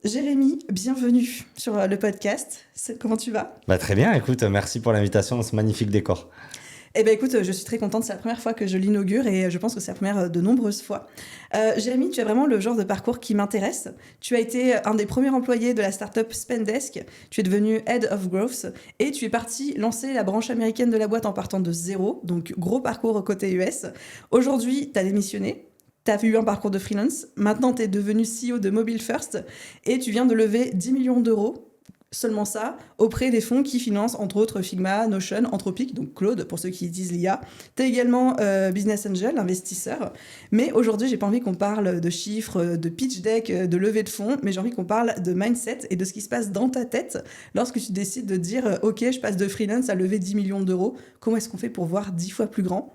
Jérémy, bienvenue sur le podcast. Comment tu vas? Très bien, écoute, merci pour l'invitation dans ce magnifique décor. Eh bien écoute, je suis très contente, c'est la première fois que je l'inaugure et je pense que c'est la première de nombreuses fois. Jérémy, tu as vraiment le genre de parcours qui m'intéresse. Tu as été un des premiers employés de la startup Spendesk, tu es devenu Head of Growth et tu es parti lancer la branche américaine de la boîte en partant de zéro, donc gros parcours côté US. Aujourd'hui, tu as démissionné. Tu as eu un parcours de freelance, maintenant tu es devenu CEO de Mobile First et tu viens de lever 10 millions d'euros, seulement ça, auprès des fonds qui financent entre autres Figma, Notion, Anthropic, donc Claude pour ceux qui utilisent l'IA. Tu es également Business Angel, investisseur. Mais aujourd'hui, j'ai pas envie qu'on parle de chiffres, de pitch deck, de levée de fonds, mais j'ai envie qu'on parle de mindset et de ce qui se passe dans ta tête lorsque tu décides de dire ok, je passe de freelance à lever 10 millions d'euros. Comment est-ce qu'on fait pour voir 10 fois plus grand?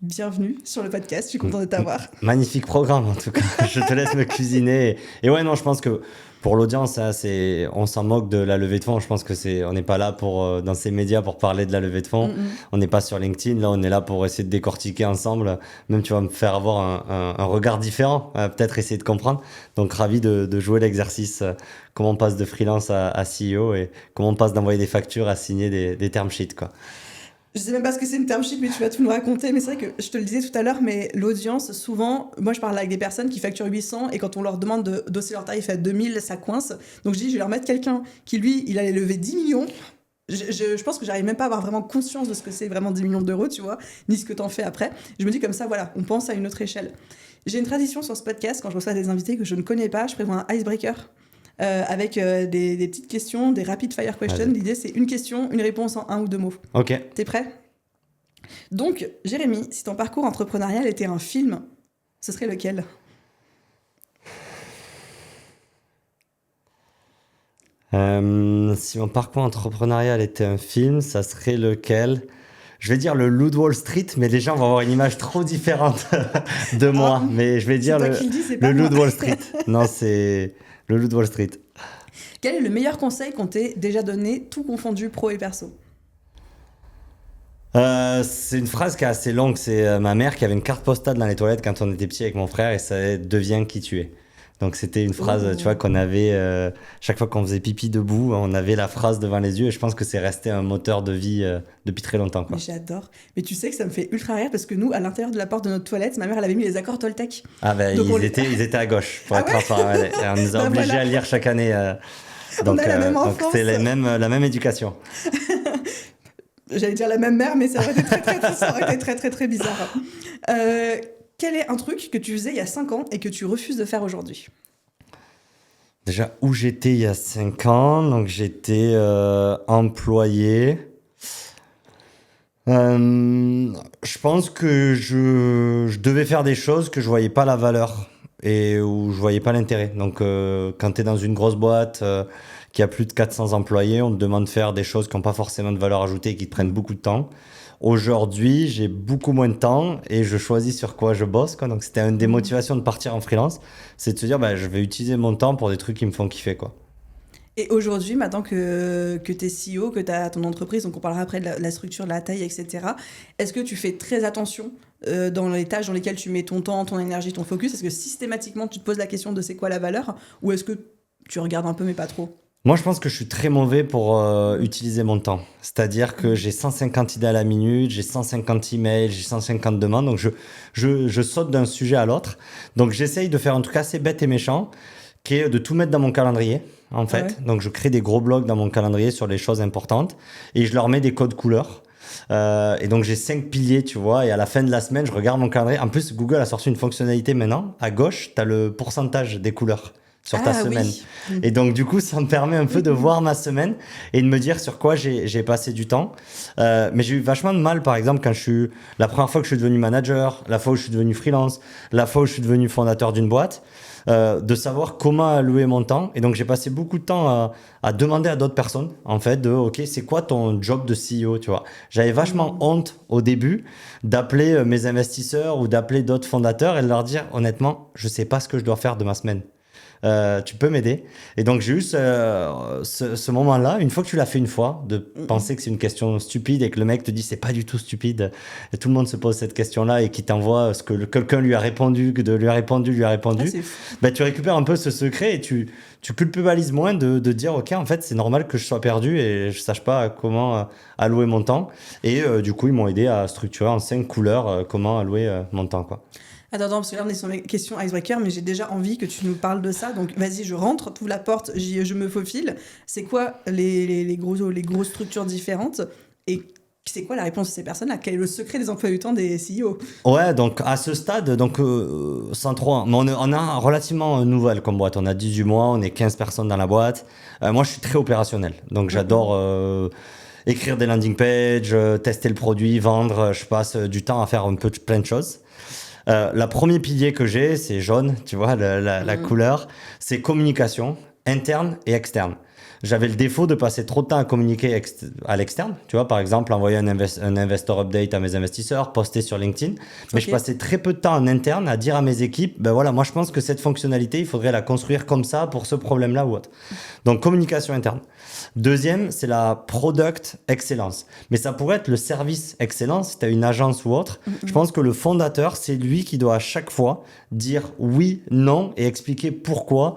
Bienvenue sur le podcast, je suis content de t'avoir. Magnifique programme en tout cas, je te laisse me cuisiner. Et ouais, non, je pense que pour l'audience, hein, on s'en moque de la levée de fonds. Je pense que on n'est pas là dans ces médias pour parler de la levée de fonds. On n'est pas sur LinkedIn, là on est là pour essayer de décortiquer ensemble. Même tu vas me faire avoir un regard différent, peut-être essayer de comprendre. Donc ravi de jouer l'exercice, comment on passe de freelance à CEO et comment on passe d'envoyer des factures à signer des term sheets, quoi. Je sais même pas ce que c'est une term sheet, mais tu vas tout nous raconter. Mais c'est vrai que je te le disais tout à l'heure, mais l'audience, souvent, moi je parle avec des personnes qui facturent 800 et quand on leur demande de d'osser leur tarif à 2000, ça coince. Donc je dis, je vais leur mettre quelqu'un qui, lui, il allait lever 10 millions. Je pense que j'arrive même pas à avoir vraiment conscience de ce que c'est vraiment 10 millions d'euros, tu vois, ni ce que t'en fais après. Je me dis comme ça, voilà, on pense à une autre échelle. J'ai une tradition sur ce podcast, quand je reçois des invités que je ne connais pas, je prévois un icebreaker. Avec des petites questions, des rapid fire questions. Vas-y. L'idée, c'est une question, une réponse en un ou deux mots. Ok. T'es prêt? Donc, Jérémy, si ton parcours entrepreneurial était un film, ce serait lequel? Si mon parcours entrepreneurial était un film, ça serait lequel? Je vais dire le Loup de Wall Street, mais les gens vont avoir une image trop différente de moi. Mais je vais dire C'est toi qui le dis, c'est pas le Loup moi. de Wall Street. Non, c'est le Loup de Wall Street. Quel est le meilleur conseil qu'on t'ait déjà donné, tout confondu, pro et perso? C'est une phrase qui est assez longue. C'est ma mère qui avait une carte postale dans les toilettes quand on était petit avec mon frère et ça devient qui tu es. Donc c'était une phrase, tu vois, qu'on avait chaque fois qu'on faisait pipi debout, on avait la phrase devant les yeux et je pense que c'est resté un moteur de vie depuis très longtemps, quoi. Mais j'adore. Mais tu sais que ça me fait ultra rire parce que nous, à l'intérieur de la porte de notre toilette, ma mère, elle avait mis les accords Toltec. Ah ben Donc ils étaient à gauche pour Ah être ouais transparent. Ouais. Et on nous a Bah obligés voilà. à lire chaque année. On a la même donc enfance. c'est la même éducation. J'allais dire la même mère, mais ça aurait été ça aurait été très, très, très bizarre. Quel est un truc que tu faisais il y a 5 ans et que tu refuses de faire aujourd'hui? Déjà, où j'étais il y a 5 ans, donc j'étais employé. Je pense que je devais faire des choses que je voyais pas la valeur et où je voyais pas l'intérêt. Donc, quand tu es dans une grosse boîte qui a plus de 400 employés, on te demande de faire des choses qui n'ont pas forcément de valeur ajoutée et qui te prennent beaucoup de temps. Aujourd'hui, j'ai beaucoup moins de temps et je choisis sur quoi je bosse, quoi. Donc, c'était une des motivations de partir en freelance, c'est de se dire, je vais utiliser mon temps pour des trucs qui me font kiffer, quoi. Et aujourd'hui, maintenant que tu es CEO, que tu as ton entreprise, donc on parlera après de la structure, de la taille, etc., est-ce que tu fais très attention dans les tâches dans lesquelles tu mets ton temps, ton énergie, ton focus? Est-ce que systématiquement tu te poses la question de c'est quoi la valeur? Ou est-ce que tu regardes un peu mais pas trop? Moi, je pense que je suis très mauvais pour utiliser mon temps. C'est-à-dire que j'ai 150 idées à la minute, j'ai 150 emails, j'ai 150 demandes. Donc, je saute d'un sujet à l'autre. Donc, j'essaye de faire un truc assez bête et méchant, qui est de tout mettre dans mon calendrier, en fait. Ouais. Donc, je crée des gros blocs dans mon calendrier sur les choses importantes et je leur mets des codes couleurs. Et donc, j'ai 5 piliers, tu vois. Et à la fin de la semaine, je regarde mon calendrier. En plus, Google a sorti une fonctionnalité maintenant. À gauche, tu as le pourcentage des couleurs sur ta semaine. Oui. Et donc, du coup, ça me permet un peu de voir ma semaine et de me dire sur quoi j'ai passé du temps. Mais j'ai eu vachement de mal, par exemple, la première fois que je suis devenu manager, la fois où je suis devenu freelance, la fois où je suis devenu fondateur d'une boîte, de savoir comment allouer mon temps. Et donc, j'ai passé beaucoup de temps à demander à d'autres personnes, en fait, OK, c'est quoi ton job de CEO, tu vois? J'avais vachement honte au début d'appeler mes investisseurs ou d'appeler d'autres fondateurs et de leur dire, honnêtement, je sais pas ce que je dois faire de ma semaine. tu peux m'aider. Et donc j'ai eu ce moment-là, une fois que tu l'as fait une fois, de penser que c'est une question stupide et que le mec te dit c'est pas du tout stupide, et tout le monde se pose cette question-là et qui t'envoie ce que quelqu'un lui a répondu, ben, tu récupères un peu ce secret et tu culpabilises moins de dire ok, en fait c'est normal que je sois perdu et je sache pas comment allouer mon temps. Et du coup ils m'ont aidé à structurer en 5 couleurs comment allouer mon temps, quoi. Attends, parce que là on est sur les questions icebreaker, mais j'ai déjà envie que tu nous parles de ça. Donc vas-y, je rentre, t'ouvres la porte, je me faufile. C'est quoi les grosses structures différentes et c'est quoi la réponse de ces personnes-là? Quel est le secret des emplois du temps des CEO? Ouais, donc à ce stade, donc, sans trop, mais on a relativement nouvelle comme boîte. On a 18 mois, on est 15 personnes dans la boîte. Moi, je suis très opérationnel. Donc j'adore écrire des landing pages, tester le produit, vendre. Je passe du temps à faire un peu plein de choses. La premier pilier que j'ai, c'est jaune, tu vois, la couleur. C'est communication interne et externe. J'avais le défaut de passer trop de temps à communiquer à l'externe. Tu vois, par exemple, envoyer un investor update à mes investisseurs, poster sur LinkedIn. Mais je passais très peu de temps en interne à dire à mes équipes, ben voilà, moi je pense que cette fonctionnalité, il faudrait la construire comme ça pour ce problème-là ou autre. Donc, communication interne. Deuxième, c'est la product excellence. Mais ça pourrait être le service excellence si tu as une agence ou autre. Je pense que le fondateur, c'est lui qui doit à chaque fois dire oui, non et expliquer pourquoi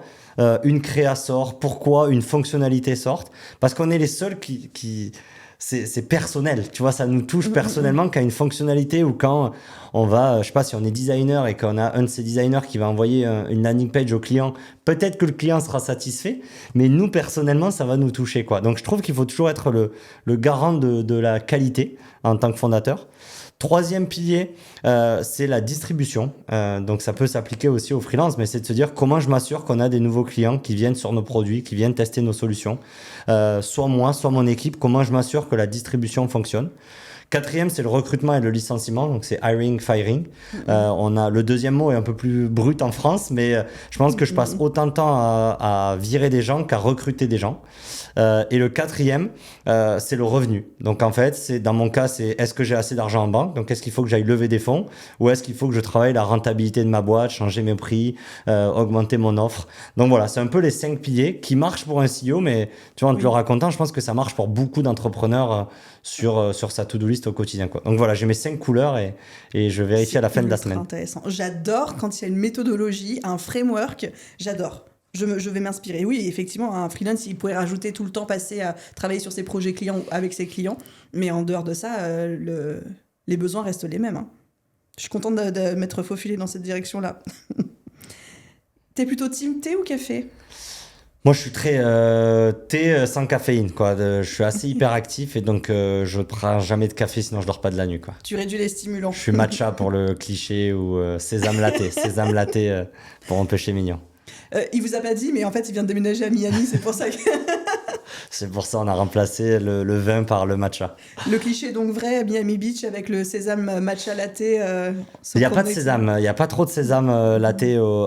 une créa sort, pourquoi une fonctionnalité sort. Parce qu'on est les seuls qui c'est personnel, tu vois, ça nous touche personnellement quand une fonctionnalité ou quand on va, je sais pas, si on est designer et qu'on a un de ces designers qui va envoyer une landing page au client, peut-être que le client sera satisfait, mais nous, personnellement, ça va nous toucher, quoi. Donc, je trouve qu'il faut toujours être le garant de la qualité en tant que fondateur. Troisième pilier, c'est la distribution. Donc, ça peut s'appliquer aussi aux freelances, mais c'est de se dire comment je m'assure qu'on a des nouveaux clients qui viennent sur nos produits, qui viennent tester nos solutions. Soit moi, soit mon équipe, comment je m'assure que la distribution fonctionne. Quatrième, c'est le recrutement et le licenciement. Donc, c'est hiring, firing. On a, le deuxième mot est un peu plus brut en France, mais je pense que je passe autant de temps à virer des gens qu'à recruter des gens. Et le quatrième, c'est le revenu. Donc en fait, dans mon cas, c'est est-ce que j'ai assez d'argent en banque? Donc est-ce qu'il faut que j'aille lever des fonds? Ou est-ce qu'il faut que je travaille la rentabilité de ma boîte, changer mes prix, augmenter mon offre? Donc voilà, c'est un peu les 5 piliers qui marchent pour un CEO, mais tu vois, en te le racontant, je pense que ça marche pour beaucoup d'entrepreneurs sur sa to-do list au quotidien, quoi. Donc voilà, j'ai mes 5 couleurs et je vérifie à la fin de la semaine. C'est intéressant. J'adore quand il y a une méthodologie, un framework, j'adore. Je vais m'inspirer. Oui, effectivement, un freelance, il pourrait rajouter tout le temps passé à travailler sur ses projets clients ou avec ses clients. Mais en dehors de ça, les besoins restent les mêmes. Hein. Je suis contente de m'être faufilée dans cette direction-là. T'es plutôt team thé ou café? Moi, je suis très thé sans caféine, quoi. Je suis assez hyperactif et donc je ne prends jamais de café, sinon je dors pas de la nuit, quoi. Tu réduis les stimulants. Je suis matcha pour le cliché ou sésame latte pour empêcher mignon. Il vous a pas dit, mais en fait, il vient de déménager à Miami, c'est pour ça que... C'est pour ça qu'on a remplacé le vin par le matcha. Le cliché est donc vrai à Miami Beach avec le sésame matcha latte. Il n'y a pas de sésame, il n'y a pas trop de sésame latte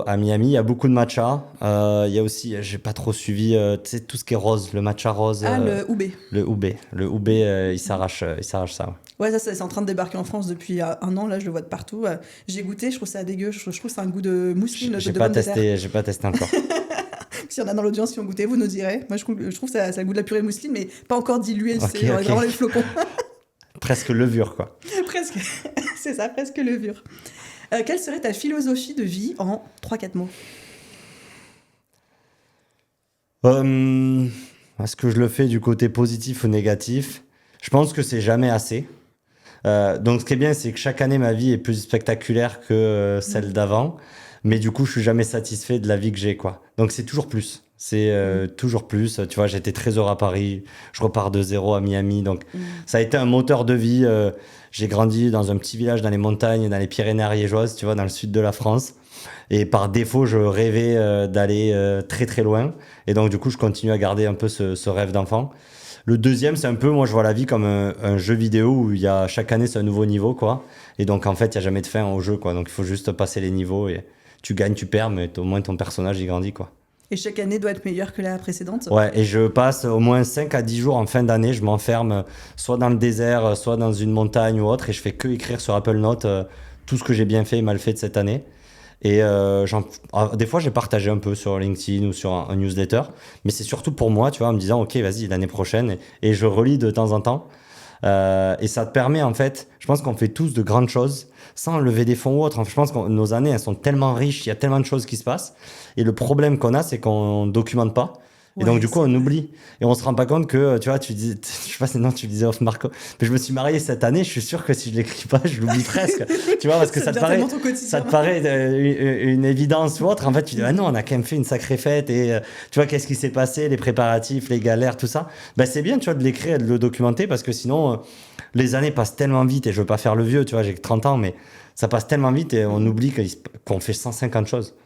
à Miami, il y a beaucoup de matcha. Il y a aussi, j'ai pas trop suivi, tu sais, tout ce qui est rose, le matcha rose. Ah, le oubé. Le oubé, il s'arrache ça. Ouais, ça c'est en train de débarquer en France depuis un an, là je le vois de partout. J'ai goûté, je trouve ça dégueu, je trouve que c'est un goût de mousseline. J'ai pas testé encore. S'il y en a dans l'audience qui ont goûté, vous nous direz. Moi je trouve que ça a le goût de la purée de mousseline, mais pas encore dilué, c'est vraiment les flocons. Presque levure, quoi. Presque, c'est ça, presque levure. Quelle serait ta philosophie de vie en 3-4 mots? Est-ce que je le fais du côté positif ou négatif? Je pense que c'est jamais assez. Donc ce qui est bien, c'est que chaque année, ma vie est plus spectaculaire que celle d'avant. Mais du coup, je suis jamais satisfait de la vie que j'ai, quoi. Donc c'est toujours plus. C'est toujours plus. Tu vois, j'étais très heureux à Paris. Je repars de zéro à Miami. Donc ça a été un moteur de vie. J'ai grandi dans un petit village dans les montagnes, dans les Pyrénées ariégeoises, tu vois, dans le sud de la France. Et par défaut, je rêvais d'aller très très loin. Et donc du coup, je continue à garder un peu ce rêve d'enfant. Le deuxième, c'est un peu, moi je vois la vie comme un jeu vidéo où il y a, chaque année c'est un nouveau niveau, quoi. Et donc en fait, il n'y a jamais de fin au jeu, quoi. Donc il faut juste passer les niveaux et tu gagnes, tu perds, mais au moins ton personnage il grandit, quoi. Et chaque année doit être meilleure que la précédente? Ouais, et je passe au moins 5 à 10 jours en fin d'année, je m'enferme soit dans le désert, soit dans une montagne ou autre, et je fais que écrire sur Apple Notes tout ce que j'ai bien fait et mal fait de cette année. Et des fois, j'ai partagé un peu sur LinkedIn ou sur un newsletter. Mais c'est surtout pour moi, tu vois, en me disant, OK, vas-y, l'année prochaine. Et je relis de temps en temps. Et ça te permet, en fait, je pense qu'on fait tous de grandes choses sans lever des fonds ou autre. Je pense que nos années, elles sont tellement riches, il y a tellement de choses qui se passent. Et le problème qu'on a, c'est qu'on ne documente pas. Et donc, du coup, on oublie. Et on se rend pas compte que, tu vois, tu dis, je sais pas si non, tu le disais off Marco, mais je me suis marié cette année, je suis sûr que si je l'écris pas, je l'oublie presque. Tu vois, parce que ça te paraît une évidence ou autre. En fait, tu dis, ah non, on a quand même fait une sacrée fête et tu vois, qu'est-ce qui s'est passé, les préparatifs, les galères, tout ça. Ben, c'est bien, tu vois, de l'écrire et de le documenter parce que sinon, les années passent tellement vite et je veux pas faire le vieux, tu vois, j'ai que 30 ans, mais ça passe tellement vite et on oublie qu'on fait 150 choses.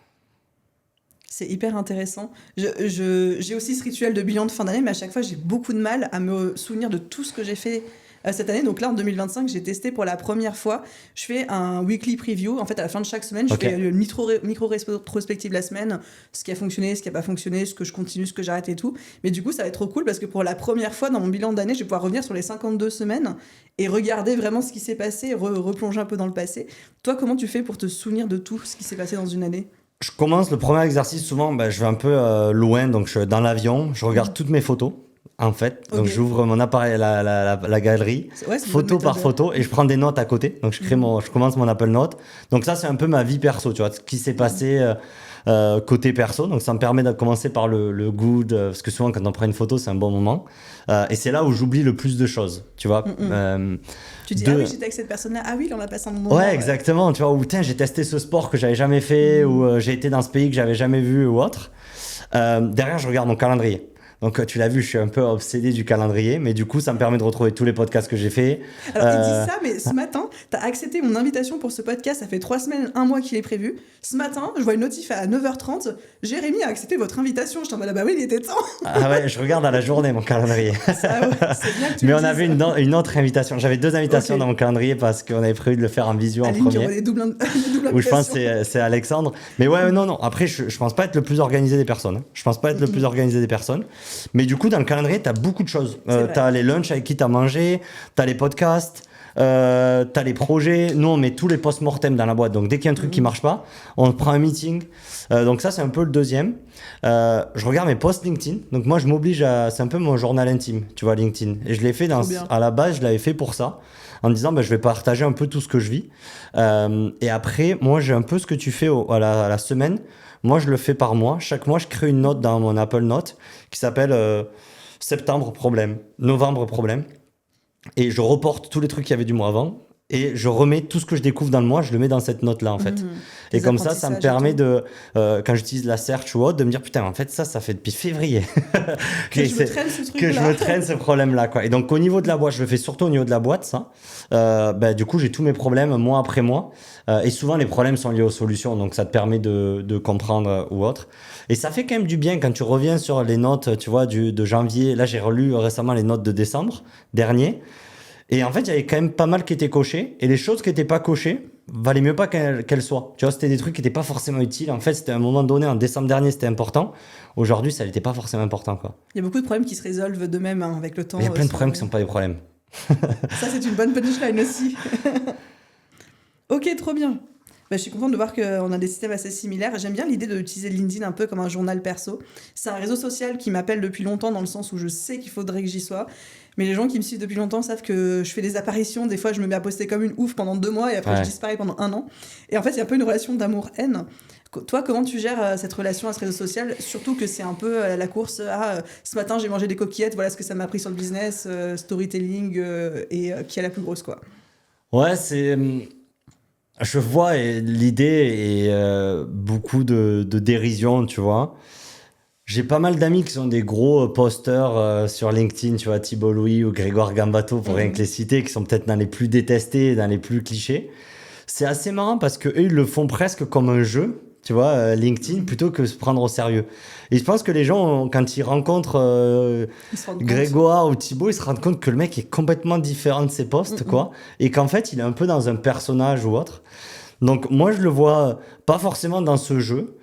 C'est hyper intéressant. J'ai aussi ce rituel de bilan de fin d'année, mais à chaque fois, j'ai beaucoup de mal à me souvenir de tout ce que j'ai fait cette année. Donc là, en 2025, j'ai testé pour la première fois. Je fais un weekly preview. En fait, à la fin de chaque semaine, je fais une micro-rétrospective de la semaine, ce qui a fonctionné, ce qui n'a pas fonctionné, ce que je continue, ce que j'arrête et tout. Mais du coup, ça va être trop cool parce que pour la première fois dans mon bilan d'année, je vais pouvoir revenir sur les 52 semaines et regarder vraiment ce qui s'est passé, replonger un peu dans le passé. Toi, comment tu fais pour te souvenir de tout ce qui s'est passé dans une année ? Je commence le premier exercice, souvent, je vais un peu loin, donc je suis dans l'avion, je regarde toutes mes photos, en fait. Donc j'ouvre mon appareil, la galerie, photo par photo, et je prends des notes à côté. Donc je commence mon Apple Note. Donc ça, c'est un peu ma vie perso, tu vois, ce qui s'est passé côté perso. Donc ça me permet de commencer par le good, parce que souvent, quand on prend une photo, c'est un bon moment. Et c'est là où j'oublie le plus de choses, tu vois. Tu dis, ah oui, j'étais avec cette personne-là, ah oui, on a passé un bon moment. Ouais, exactement, tu vois, ou tiens, j'ai testé ce sport que j'avais jamais fait, ou j'ai été dans ce pays que j'avais jamais vu, ou autre. Derrière, je regarde mon calendrier. Donc, tu l'as vu, je suis un peu obsédé du calendrier, mais du coup, ça me permet de retrouver tous les podcasts que j'ai faits. Alors, il dit ça, mais ce matin, t'as accepté mon invitation pour ce podcast, ça fait 3 semaines, 1 mois qu'il est prévu. Ce matin, je vois une notif à 9h30, Jérémy a accepté votre invitation. Je t'en mode, bah oui, il était temps. Ah ouais, je regarde à la journée mon calendrier. Ah ouais, c'est bien que tu mais on avait une autre invitation. J'avais 2 invitations dans mon calendrier parce qu'on avait prévu de le faire en visio en premier. Des doubles où je pense que c'est Alexandre. Mais ouais, non. Après, je pense pas être le plus organisé des personnes. Mais du coup, dans le calendrier, t'as beaucoup de choses. T'as les lunchs avec qui t'as mangé, t'as les podcasts, t'as les projets. Nous, on met tous les post-mortem dans la boîte. Donc, dès qu'il y a un truc qui marche pas, on prend un meeting. Donc ça, c'est un peu le deuxième. Je regarde mes posts LinkedIn. Donc moi, je m'oblige à... C'est un peu mon journal intime, tu vois, LinkedIn. Et je l'ai fait à la base, je l'avais fait pour ça. En me disant, je vais partager un peu tout ce que je vis. Et après, moi, j'ai un peu ce que tu fais à la semaine. Moi, je le fais par mois. Chaque mois, je crée une note dans mon Apple Note qui s'appelle septembre problème, novembre problème. Et je reporte tous les trucs qu'il y avait du mois avant. Et je remets tout ce que je découvre dans le mois, je le mets dans cette note-là, en fait. Et comme ça me permet de, quand j'utilise la search ou autre, de me dire, putain, en fait, ça fait depuis février. que je me traîne ce truc-là. Que je me traîne ce problème-là, quoi. Et donc, au niveau de la boîte, je le fais surtout au niveau de la boîte, ça. Du coup, j'ai tous mes problèmes mois après mois. Et souvent, les problèmes sont liés aux solutions. Donc, ça te permet de comprendre ou autre. Et ça fait quand même du bien quand tu reviens sur les notes, tu vois, de janvier. Là, j'ai relu récemment les notes de décembre dernier. Et en fait, il y avait quand même pas mal qui étaient cochés. Et les choses qui n'étaient pas cochées, valait mieux pas qu'elles soient. Tu vois, c'était des trucs qui n'étaient pas forcément utiles. En fait, c'était à un moment donné, en décembre dernier, c'était important. Aujourd'hui, ça n'était pas forcément important, quoi. Il y a beaucoup de problèmes qui se résolvent d'eux-mêmes avec le temps. Il y a plein de problèmes qui ne sont pas des problèmes. Ça, c'est une bonne punchline aussi. Ok, trop bien. Je suis contente de voir qu'on a des systèmes assez similaires. J'aime bien l'idée d'utiliser LinkedIn un peu comme un journal perso. C'est un réseau social qui m'appelle depuis longtemps dans le sens où je sais qu'il faudrait que j'y sois. Mais les gens qui me suivent depuis longtemps savent que je fais des apparitions. Des fois, je me mets à poster comme une ouf pendant 2 mois et après, je disparais pendant 1 an. Et en fait, il y a un peu une relation d'amour-haine. Toi, comment tu gères cette relation à ce réseau social ? Surtout que c'est un peu la course à ce matin, j'ai mangé des coquillettes, voilà ce que ça m'a appris sur le business, storytelling et qui est la plus grosse, quoi. Ouais, c'est... Je vois l'idée et beaucoup de dérision, tu vois. J'ai pas mal d'amis qui sont des gros posters sur LinkedIn, tu vois, Thibault Louis ou Grégoire Gambato, pour rien que les citer, qui sont peut-être dans les plus détestés, dans les plus clichés. C'est assez marrant parce qu'eux, ils le font presque comme un jeu, tu vois, LinkedIn, plutôt que se prendre au sérieux. Et je pense que les gens, quand ils rencontrent Grégoire ou Thibault, ils se rendent compte que le mec est complètement différent de ses posts, quoi. Et qu'en fait, il est un peu dans un personnage ou autre. Donc, moi, je le vois pas forcément dans ce jeu.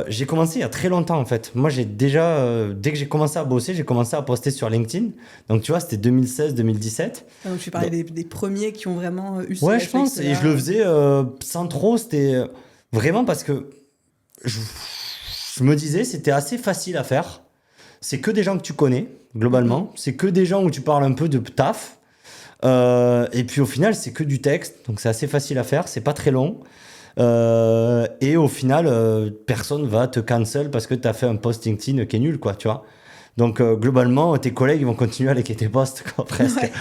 J'ai commencé il y a très longtemps, en fait. Moi, j'ai déjà, dès que j'ai commencé à bosser, j'ai commencé à poster sur LinkedIn. Donc, tu vois, c'était 2016-2017. Donc, tu parlais des premiers qui ont vraiment eu ce réflexe. Ouais, je pense. Et je le faisais sans trop. C'était... Vraiment parce que je, je me disais, c'était assez facile à faire. C'est que des gens que tu connais, globalement. C'est que des gens où tu parles un peu de taf. Et puis au final, c'est que du texte. Donc c'est assez facile à faire. C'est pas très long. Et au final, personne va te cancel parce que tu as fait un post LinkedIn qui est nul, quoi, tu vois. Donc globalement, tes collègues ils vont continuer à liker tes posts, quoi, presque. Ouais.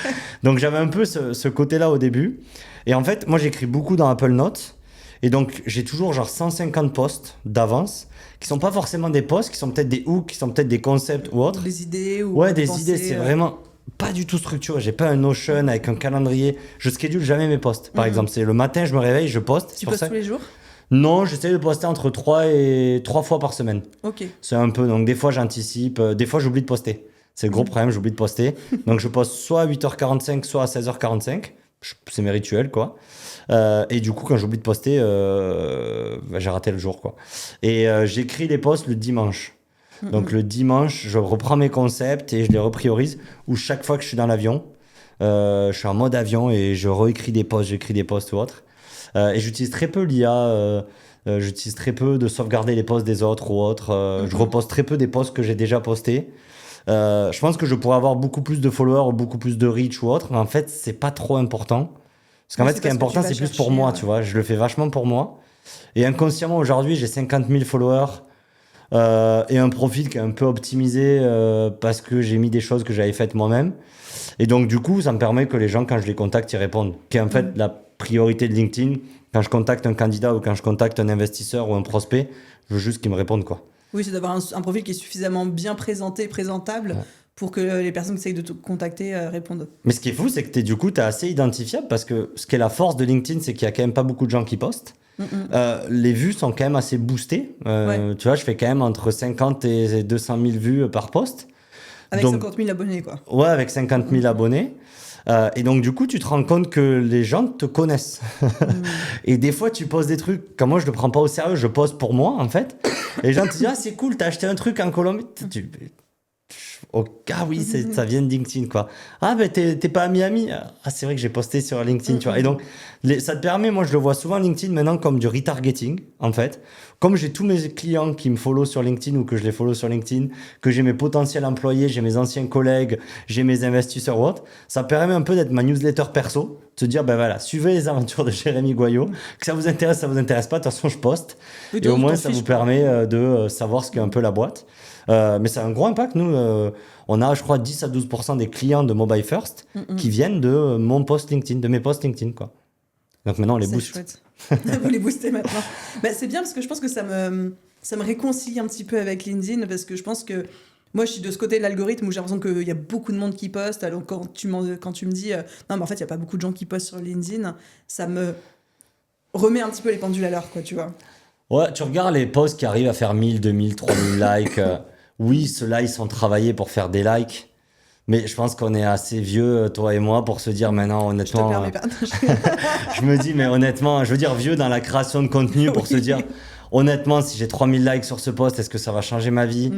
Donc j'avais un peu ce côté-là au début. Et en fait, moi j'écris beaucoup dans Apple Notes. Et donc j'ai toujours genre 150 posts d'avance qui sont pas forcément des posts, qui sont peut-être des hooks, qui sont peut-être des concepts ou autres. Des idées ou Ouais, des pensées, idées, c'est vraiment pas du tout structuré. J'ai pas un Notion avec un calendrier. Je schedule jamais mes posts. Par exemple, c'est le matin, je me réveille, je poste. C'est Tu pour postes ça. tous les jours? Non, j'essaie de poster entre 3 fois par semaine. Ok. C'est un peu, donc des fois j'anticipe, des fois j'oublie de poster. C'est le gros problème, j'oublie de poster. Donc je poste soit à 8h45, soit à 16h45. C'est mes rituels, quoi. Et du coup, quand j'oublie de poster, j'ai raté le jour, quoi. Et j'écris les posts le dimanche. Donc le dimanche, je reprends mes concepts et je les repriorise. Ou chaque fois que je suis dans l'avion, je suis en mode avion et je réécris des posts, j'écris des posts ou autres. Et j'utilise très peu l'IA. J'utilise très peu de sauvegarder les posts des autres ou autres. Je reposte très peu des posts que j'ai déjà postés. Je pense que je pourrais avoir beaucoup plus de followers ou beaucoup plus de reach ou autre. Mais en fait, c'est pas trop important. Parce qu'en Oui, fait, c'est ce qui est parce que tu important, vas c'est plus pour chercher, moi, ouais. tu vois. Je le fais vachement pour moi. Et inconsciemment, aujourd'hui, j'ai 50 000 followers et un profil qui est un peu optimisé parce que j'ai mis des choses que j'avais faites moi-même. Et donc, du coup, ça me permet que les gens, quand je les contacte, ils répondent. Qui est en fait la priorité de LinkedIn. Quand je contacte un candidat ou quand je contacte un investisseur ou un prospect, je veux juste qu'ils me répondent, quoi. Oui, c'est d'avoir un profil qui est suffisamment bien présenté, présentable, Ouais. pour que les personnes qui essayent de te contacter répondent. Mais ce qui est fou, c'est que t'es assez identifiable parce que ce qui est la force de LinkedIn, c'est qu'il y a quand même pas beaucoup de gens qui postent. Les vues sont quand même assez boostées. Tu vois, je fais quand même entre 50 et 200 000 vues par post. Avec Donc, 50 000 abonnés, quoi. ouais, avec 50 000 abonnés. Et donc, du coup, tu te rends compte que les gens te connaissent. Et des fois, tu poses des trucs. Comme moi, je le prends pas au sérieux, je pose pour moi, en fait. Et les gens te disent, ah, c'est cool, t'as acheté un truc en Colombie. Ah oui, ça vient de LinkedIn, quoi. Ah, ben t'es pas à Miami. Ah, c'est vrai que j'ai posté sur LinkedIn, tu vois. Et donc, ça te permet, moi je le vois souvent LinkedIn maintenant comme du retargeting, en fait. Comme j'ai tous mes clients qui me follow sur LinkedIn ou que je les follow sur LinkedIn, que j'ai mes potentiels employés, j'ai mes anciens collègues, j'ai mes investisseurs ou autres, ça permet un peu d'être ma newsletter perso, de se dire, ben voilà, suivez les aventures de Jérémy Goyot, que ça vous intéresse pas, de toute façon je poste. Oui, Et toi, au moins t'en ça fiches, vous quoi. permet de savoir ce qu'est un peu la boîte. Mais ça a un gros impact. Nous, on a, je crois, 10 à 12% des clients de Mobile First qui viennent de mon post LinkedIn, de mes posts LinkedIn, quoi. Donc maintenant, on les C'est booste. chouette. Vous les boostez maintenant. Bah, c'est bien parce que je pense que ça me réconcilie un petit peu avec LinkedIn parce que je pense que moi, je suis de ce côté de l'algorithme où j'ai l'impression qu'il y a beaucoup de monde qui poste. Alors, quand tu me dis non, mais en fait, il n'y a pas beaucoup de gens qui postent sur LinkedIn, ça me remet un petit peu les pendules à l'heure, quoi, tu vois. Ouais, tu regardes les posts qui arrivent à faire 1000, 2000, 3000 likes. Oui, ceux-là, ils sont travaillés pour faire des likes. Mais je pense qu'on est assez vieux, toi et moi, pour se dire maintenant, Je te honnêtement. permets pas. Je me dis, mais honnêtement, je veux dire vieux dans la création de contenu pour se Oui. dire, honnêtement, si j'ai 3000 likes sur ce post, est-ce que ça va changer ma vie?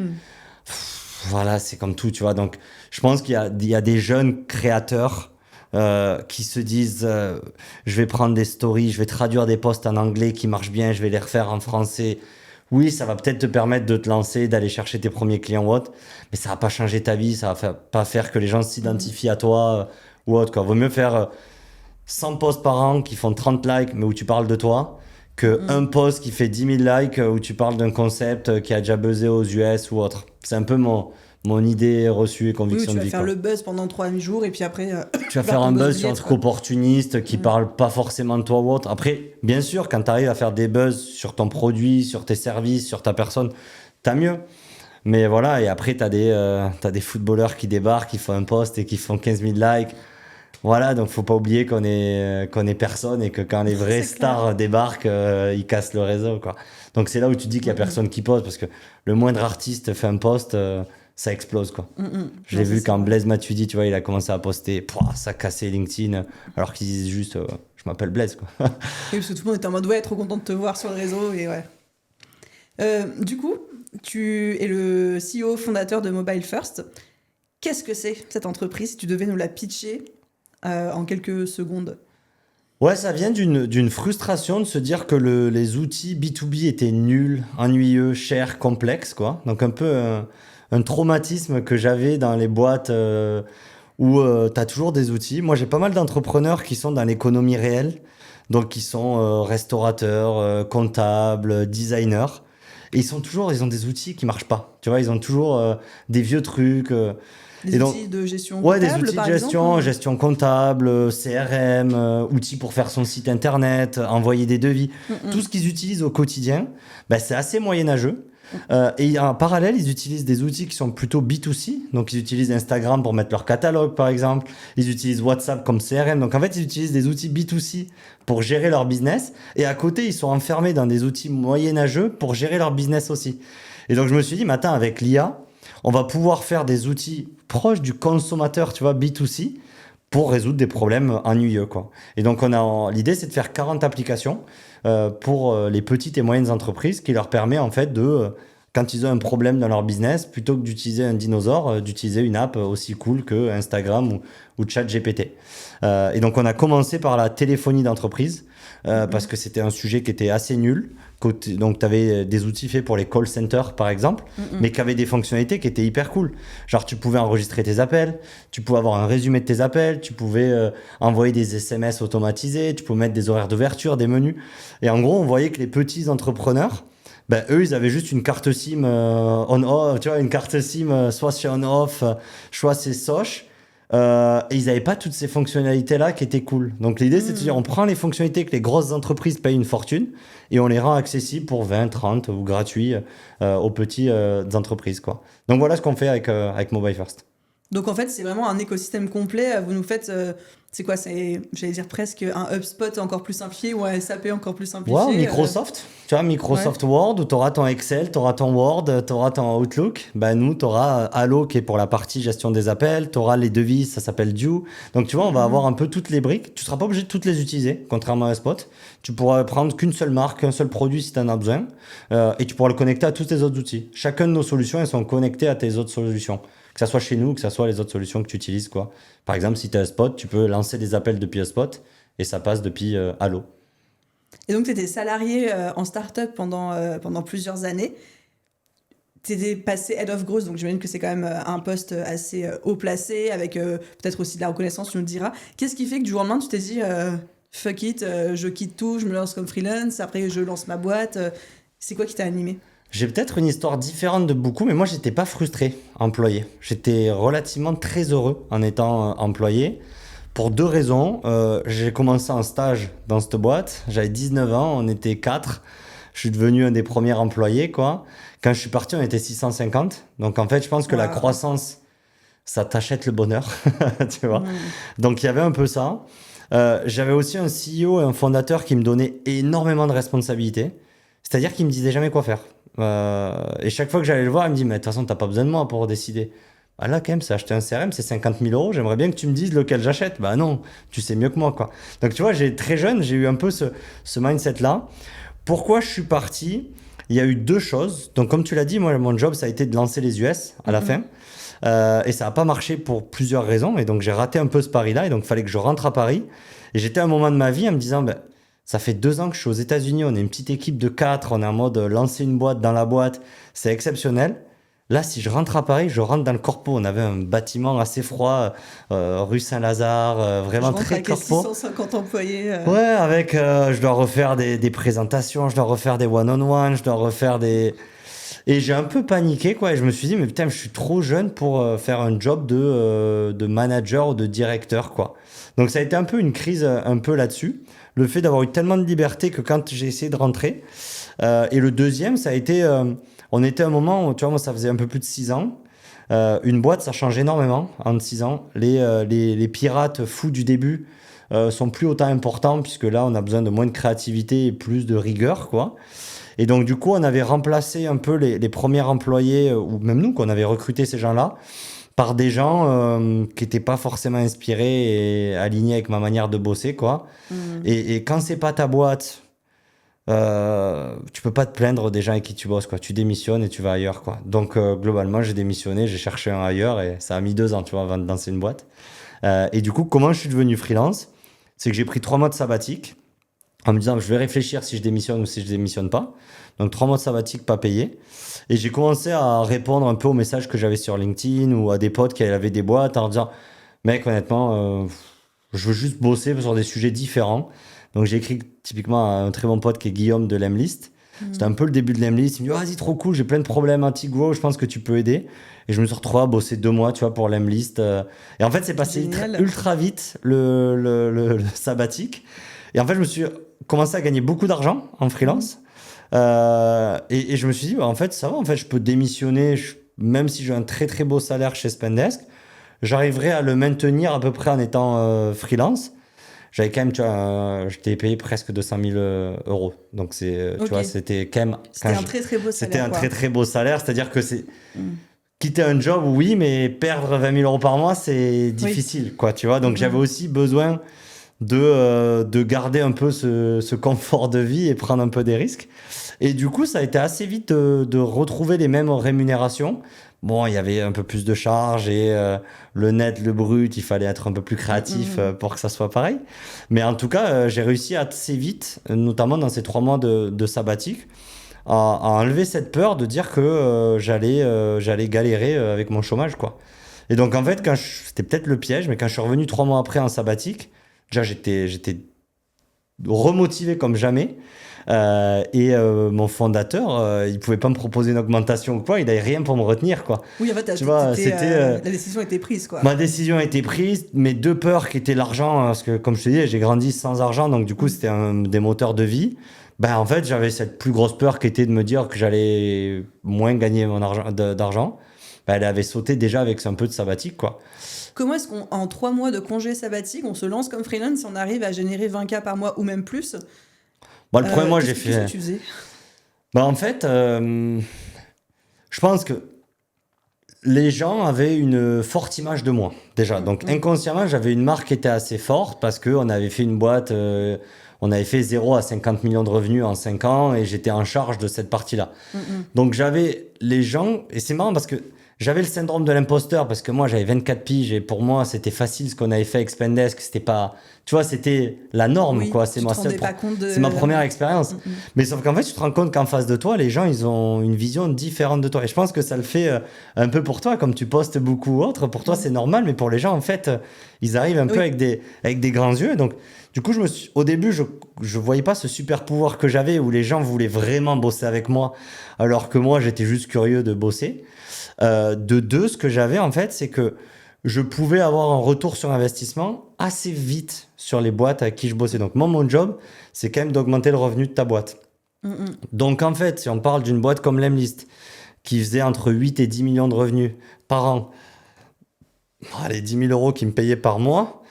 Voilà, c'est comme tout, tu vois. Donc, je pense qu'il y a des jeunes créateurs qui se disent je vais prendre des stories, je vais traduire des posts en anglais qui marchent bien, je vais les refaire en français. Oui, ça va peut-être te permettre de te lancer, d'aller chercher tes premiers clients ou autre, mais ça va pas changer ta vie, ça va pas faire que les gens s'identifient à toi ou autre, quoi. Vaut mieux faire 100 posts par an qui font 30 likes, mais où tu parles de toi, que un post qui fait 10 000 likes où tu parles d'un concept qui a déjà buzzé aux US ou autre. C'est un peu mon idée reçue et Oui, conviction tu de vas vie, faire quoi. le buzz pendant 3 jours et puis après. Tu vas faire un buzz sur un truc quoi. opportuniste qui parle pas forcément de toi ou autre. Après, bien sûr, quand tu arrives à faire des buzz sur ton produit, sur tes services, sur ta personne, t'as mieux. Mais voilà, et après, t'as des footballeurs qui débarquent, qui font un post et qui font 15 000 likes. Voilà, donc faut pas oublier qu'on est personne et que quand les vrais C'est clair. stars débarquent, ils cassent le réseau, quoi. Donc c'est là où tu dis qu'il y a personne qui poste parce que le moindre artiste fait un post, ça explose, quoi. Je l'ai Non, ça, vu c'est quand vrai. Blaise Matuidi, tu vois, il a commencé à poster, pouah, ça cassait LinkedIn, alors qu'ils disent juste, je m'appelle Blaise, quoi. Oui, parce que tout le monde était en mode ouais, trop content de te voir sur le réseau et ouais. Du coup, tu es le CEO fondateur de Mobile First. Qu'est-ce que c'est cette entreprise si tu devais nous la pitcher en quelques secondes? Ouais, ça vient d'une frustration de se dire que les outils B2B étaient nuls, ennuyeux, chers, complexes, quoi. Donc un peu un traumatisme que j'avais dans les boîtes où tu as toujours des outils. Moi, j'ai pas mal d'entrepreneurs qui sont dans l'économie réelle, donc qui sont restaurateurs, comptables, designers. Et ils ont des outils qui marchent pas. Tu vois, ils ont toujours des vieux trucs. Des Et donc, outils de gestion ouais, des comptable, outils de par gestion, exemple? gestion comptable, CRM, outils pour faire son site internet, envoyer des devis. Tout ce qu'ils utilisent au quotidien, bah, c'est assez moyenâgeux. Et en parallèle, ils utilisent des outils qui sont plutôt B2C. Donc, ils utilisent Instagram pour mettre leur catalogue, par exemple. Ils utilisent WhatsApp comme CRM. Donc, en fait, ils utilisent des outils B2C pour gérer leur business. Et à côté, ils sont enfermés dans des outils moyenâgeux pour gérer leur business aussi. Et donc, je me suis dit, mais attends, avec l'IA, on va pouvoir faire des outils proches du consommateur, tu vois, B2C, pour résoudre des problèmes ennuyeux, quoi. Et donc, l'idée, c'est de faire 40 applications pour les petites et moyennes entreprises qui leur permet, en fait, quand ils ont un problème dans leur business, plutôt que d'utiliser un dinosaure, d'utiliser une app aussi cool que Instagram ou ChatGPT. Et donc, on a commencé par la téléphonie d'entreprise parce que c'était un sujet qui était assez nul. Donc, tu avais des outils faits pour les call centers, par exemple, mais qui avaient des fonctionnalités qui étaient hyper cool. Genre, tu pouvais enregistrer tes appels, tu pouvais avoir un résumé de tes appels, tu pouvais envoyer des SMS automatisés, tu pouvais mettre des horaires d'ouverture, des menus. Et en gros, on voyait que les petits entrepreneurs, ben, eux, ils avaient juste une carte SIM on-off, tu vois, une carte SIM soit c'est on-off, soit c'est Soch. Et ils n'avaient pas toutes ces fonctionnalités-là qui étaient cool. Donc l'idée, c'est de se dire, on prend les fonctionnalités que les grosses entreprises payent une fortune et on les rend accessibles pour 20, 30 ou gratuits aux petites entreprises, quoi. Donc voilà ce qu'on fait avec Mobile First. Donc en fait, c'est vraiment un écosystème complet. Vous nous faites, c'est quoi? J'allais dire presque un HubSpot encore plus simplifié ou un SAP encore plus simplifié. Ouais, Microsoft, tu vois, Microsoft Word, où tu auras ton Excel, tu auras ton Word, tu auras ton Outlook. Ben, nous, tu auras Allo qui est pour la partie gestion des appels, tu auras les devis, ça s'appelle Due. Donc, tu vois, on va avoir un peu toutes les briques. Tu ne seras pas obligé de toutes les utiliser, contrairement à HubSpot. Tu pourras prendre qu'une seule marque, un seul produit si tu en as besoin, et tu pourras le connecter à tous tes autres outils. Chacune de nos solutions, elles sont connectées à tes autres solutions. Que ça soit chez nous, que ça soit les autres solutions que tu utilises, quoi. Par exemple, si tu as HubSpot, tu peux lancer des appels depuis HubSpot et ça passe depuis Allo. Et donc, tu étais salarié en start-up pendant plusieurs années. Tu étais passé Head of Growth, donc j'imagine que c'est quand même un poste assez haut placé, avec peut-être aussi de la reconnaissance, tu nous le diras. Qu'est-ce qui fait que du jour au lendemain, tu t'es dit fuck it, je quitte tout, je me lance comme freelance, après je lance ma boîte. C'est quoi qui t'a animé? J'ai peut-être une histoire différente de beaucoup, mais moi, j'étais pas frustré employé. J'étais relativement très heureux en étant employé. Pour deux raisons. J'ai commencé en stage dans cette boîte. J'avais 19 ans, on était 4. Je suis devenu un des premiers employés, quoi. Quand je suis parti, on était 650. Donc, en fait, je pense que la croissance, ça t'achète le bonheur, tu vois. Donc, il y avait un peu ça. J'avais aussi un CEO et un fondateur qui me donnaient énormément de responsabilités. C'est-à-dire qu'il me disait jamais quoi faire. Et chaque fois que j'allais le voir, il me dit, mais de toute façon, t'as pas besoin de moi pour décider. Ah là, quand même, c'est acheter un CRM, c'est 50 000 euros. J'aimerais bien que tu me dises lequel j'achète. Bah non, tu sais mieux que moi, quoi. Donc, tu vois, très jeune, j'ai eu un peu ce mindset-là. Pourquoi je suis parti? Il y a eu deux choses. Donc, comme tu l'as dit, moi, mon job, ça a été de lancer les US à la fin. Et ça n'a pas marché pour plusieurs raisons. Et donc, j'ai raté un peu ce pari-là. Et donc, il fallait que je rentre à Paris. Et j'étais à un moment de ma vie en me disant, ben, ça fait 2 ans que je suis aux États-Unis. On est une petite équipe de 4. On est en mode lancer une boîte dans la boîte. C'est exceptionnel. Là, si je rentre à Paris, je rentre dans le corpo. On avait un bâtiment assez froid, rue Saint-Lazare, vraiment très corpo. 650 employés. Ouais, avec, je dois refaire des présentations, je dois refaire des one-on-one, je dois refaire des... Et j'ai un peu paniqué, quoi. Et je me suis dit, mais putain, je suis trop jeune pour faire un job de manager ou de directeur, quoi. Donc ça a été un peu une crise un peu là-dessus. Le fait d'avoir eu tellement de liberté que quand j'ai essayé de rentrer. Et le deuxième, ça a été... on était à un moment où, tu vois, moi, ça faisait un peu plus de 6 ans. Une boîte, ça change énormément en 6 ans. Les pirates fous du début sont plus autant importants, puisque là, on a besoin de moins de créativité et plus de rigueur, quoi. Et donc, du coup, on avait remplacé un peu les premiers employés, ou même nous, qu'on avait recruté ces gens-là, par des gens qui n'étaient pas forcément inspirés et alignés avec ma manière de bosser, quoi. Et quand c'est pas ta boîte... tu peux pas te plaindre des gens avec qui tu bosses, quoi. Tu démissionnes et tu vas ailleurs, quoi. Donc globalement, j'ai démissionné, j'ai cherché un ailleurs et ça a mis 2 ans, tu vois, avant de lancer une boîte. Et du coup, comment je suis devenu freelance? c'est que j'ai pris 3 mois de sabbatique en me disant je vais réfléchir si je démissionne ou si je démissionne pas. Donc 3 mois de sabbatique pas payés. Et j'ai commencé à répondre un peu aux messages que j'avais sur LinkedIn ou à des potes qui avaient des boîtes en leur disant mec, honnêtement, je veux juste bosser sur des sujets différents. Donc j'ai écrit typiquement à un très bon pote qui est Guillaume de Lemlist. C'était un peu le début de Lemlist. Il me dit vas-y, trop cool, j'ai plein de problèmes anti-grow, je pense que tu peux aider. Et je me suis retrouvé à bosser 2 mois, tu vois, pour Lemlist. Et en fait, c'est passé ultra vite le sabbatique. Et en fait, je me suis commencé à gagner beaucoup d'argent en freelance. Et je me suis dit, bah, en fait, ça va, en fait, je peux démissionner, même si j'ai un très très beau salaire chez Spendesk, j'arriverai à le maintenir à peu près en étant freelance. J'avais quand même, tu vois, j'étais payé presque 200 000 euros. Donc, tu vois, c'était quand même. C'était un très très beau salaire. C'était un très très beau salaire, c'est-à-dire que c'est. Quitter un job, oui, mais perdre 20 000 euros par mois, c'est difficile, quoi, tu vois. Donc, j'avais aussi besoin de garder un peu ce confort de vie et prendre un peu des risques. Et du coup, ça a été assez vite de retrouver les mêmes rémunérations. Bon, il y avait un peu plus de charges et le net, le brut, il fallait être un peu plus créatif pour que ça soit pareil. Mais en tout cas, j'ai réussi assez vite, notamment dans ces 3 mois de sabbatique, à enlever cette peur de dire que j'allais galérer avec mon chômage, quoi. Et donc, en fait, c'était peut-être le piège, mais quand je suis revenu 3 mois après en sabbatique, déjà, j'étais remotivé comme jamais. Mon fondateur, il pouvait pas me proposer une augmentation ou quoi, il n'avait rien pour me retenir, quoi. Oui, en fait, la décision était prise, quoi. Ma décision a été prise, mes 2 peurs qui étaient l'argent, parce que comme je te disais, j'ai grandi sans argent, donc du coup, c'était des moteurs de vie. Ben, en fait, j'avais cette plus grosse peur qui était de me dire que j'allais moins gagner d'argent. Ben, elle avait sauté déjà avec un peu de sabbatique, quoi. Comment est-ce qu'en 3 mois de congé sabbatique, on se lance comme freelance et on arrive à générer 20K par mois ou même plus? Bon, le premier mois, j'ai fait. Qu'est-ce que tu faisais? Ben, en fait, je pense que les gens avaient une forte image de moi, déjà. Donc, inconsciemment, j'avais une marque qui était assez forte parce qu'on avait fait une boîte, on avait fait 0 à 50 millions de revenus en 5 ans et j'étais en charge de cette partie-là. Donc, j'avais les gens, et c'est marrant parce que j'avais le syndrome de l'imposteur parce que moi, j'avais 24 piges et pour moi, c'était facile ce qu'on avait fait avec Spendesk. C'était pas, tu vois, c'était la norme, quoi. C'est ma première expérience. Mais sauf qu'en fait, tu te rends compte qu'en face de toi, les gens, ils ont une vision différente de toi. Et je pense que ça le fait un peu pour toi, comme tu postes beaucoup ou autre. Pour toi, c'est normal, mais pour les gens, en fait, ils arrivent un peu avec des grands yeux. Donc, du coup, au début, je voyais pas ce super pouvoir que j'avais où les gens voulaient vraiment bosser avec moi, alors que moi, j'étais juste curieux de bosser. De 2, ce que j'avais en fait, c'est que je pouvais avoir un retour sur investissement assez vite sur les boîtes avec qui je bossais. Donc, mon job, c'est quand même d'augmenter le revenu de ta boîte. Donc, en fait, si on parle d'une boîte comme Lemlist, qui faisait entre 8 et 10 millions de revenus par an, les 10 000 euros qu'ils me payaient par mois,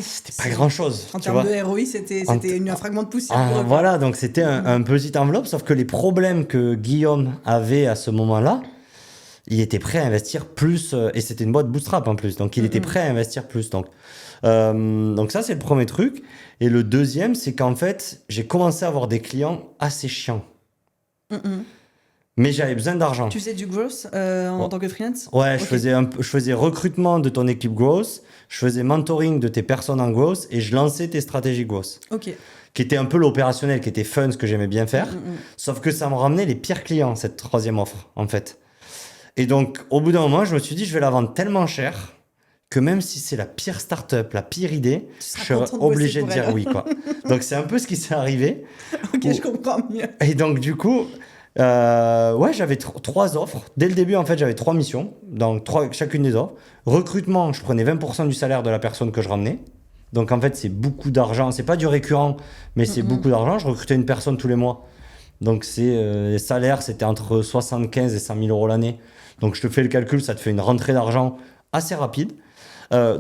c'était pas grand-chose. En termes de ROI, c'était un fragment de poussière. Voilà, donc c'était un petit enveloppe, sauf que les problèmes que Guillaume avait à ce moment-là, il était prêt à investir plus, et c'était une boîte bootstrap en plus, donc il était prêt à investir plus. Donc ça, c'est le premier truc. Et le deuxième, c'est qu'en fait, j'ai commencé à avoir des clients assez chiants. Mais j'avais besoin d'argent. Tu faisais du growth en tant que freelance? Ouais, je faisais recrutement de ton équipe growth, je faisais mentoring de tes personnes en growth, et je lançais tes stratégies growth. Qui était un peu l'opérationnel, qui était fun, ce que j'aimais bien faire. Sauf que ça me ramenait les pires clients, cette troisième offre, en fait. Et donc, au bout d'un moment, je me suis dit, je vais la vendre tellement cher que même si c'est la pire start-up, la pire idée, je serai obligé de dire oui, quoi. Donc, c'est un peu ce qui s'est arrivé. Je comprends mieux. Et donc, du coup, j'avais 3 offres. Dès le début, en fait, j'avais 3 missions, dans chacune des offres. Recrutement, je prenais 20% du salaire de la personne que je ramenais. Donc, en fait, c'est beaucoup d'argent. C'est pas du récurrent, mais c'est beaucoup d'argent. Je recrutais une personne tous les mois. Donc, les salaires, c'était entre 75 et 100 000 euros l'année. Donc, je te fais le calcul, ça te fait une rentrée d'argent assez rapide.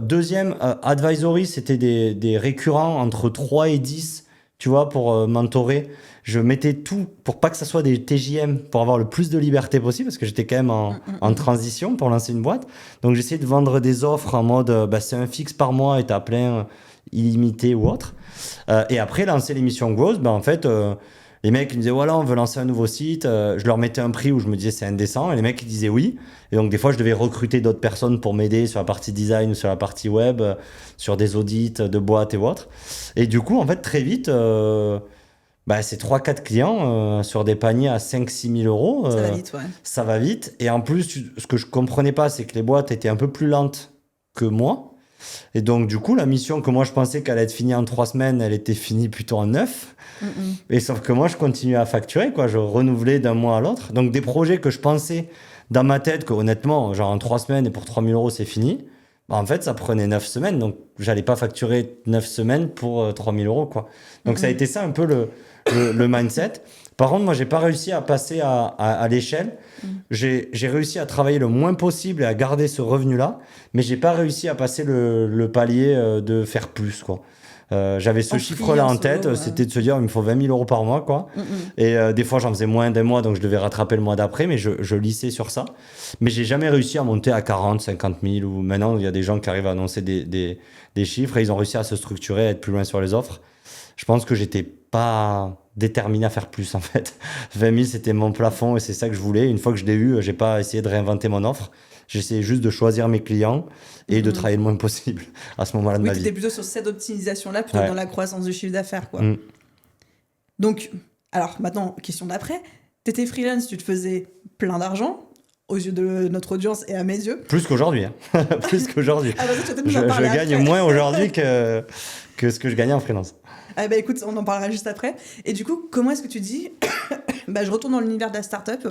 Deuxième, advisory, c'était des récurrents entre 3 et 10, tu vois, pour mentorer. Je mettais tout pour pas que ça soit des TJM, pour avoir le plus de liberté possible, parce que j'étais quand même en transition pour lancer une boîte. Donc, j'essayais de vendre des offres en mode, c'est un fixe par mois et t'as plein illimité ou autre. Et après, lancer l'émission Growth, en fait... Les mecs ils me disaient voilà, on veut lancer un nouveau site. Je leur mettais un prix où je me disais c'est indécent. Et les mecs ils disaient oui. Et donc des fois je devais recruter d'autres personnes pour m'aider sur la partie design ou sur la partie web, sur des audits de boîtes et autres. Et du coup en fait très vite, c'est 3-4 clients sur des paniers à 5-6 000 euros. Ça va vite, ouais. Ça va vite. Et en plus, ce que je comprenais pas, c'est que les boîtes étaient un peu plus lentes que moi. Et donc, du coup, la mission que moi je pensais qu'elle allait être finie en 3 semaines, elle était finie plutôt en 9. Et sauf que moi, je continuais à facturer, quoi. Je renouvelais d'un mois à l'autre. Donc, des projets que je pensais dans ma tête que honnêtement, genre en 3 semaines et pour 3 000 euros, c'est fini. En fait, ça prenait 9 semaines. Donc, j'allais pas facturer 9 semaines pour 3 000 euros, quoi. Donc, ça a été ça un peu le mindset. Par contre, moi, j'ai pas réussi à passer à l'échelle. J'ai réussi à travailler le moins possible et à garder ce revenu-là, mais j'ai pas réussi à passer le palier de faire plus, quoi. J'avais ce chiffre-là en tête, c'était de se dire il me faut 20 000 euros par mois, quoi. Et des fois, j'en faisais moins d'un mois, donc je devais rattraper le mois d'après, mais je lissais sur ça. Mais j'ai jamais réussi à monter à 40, 50 000, ou maintenant, il y a des gens qui arrivent à annoncer des chiffres et ils ont réussi à se structurer, à être plus loin sur les offres. Je pense que j'étais pas déterminé à faire plus, en fait. 20 000, c'était mon plafond et c'est ça que je voulais. Une fois que je l'ai eu, j'ai pas essayé de réinventer mon offre. J'essayais juste de choisir mes clients et de travailler le moins possible à ce moment-là de ma vie. Oui, tu étais plutôt sur cette optimisation-là, plutôt dans la croissance du chiffre d'affaires, quoi. Donc, alors maintenant, question d'après. Tu étais freelance, tu te faisais plein d'argent aux yeux de notre audience et à mes yeux. Plus qu'aujourd'hui. Hein. Plus qu'aujourd'hui. Je gagne moins aujourd'hui que ce que je gagnais en freelance. Ah bah écoute, on en parlera juste après. Et du coup, comment est-ce que tu dis je retourne dans l'univers de la start-up,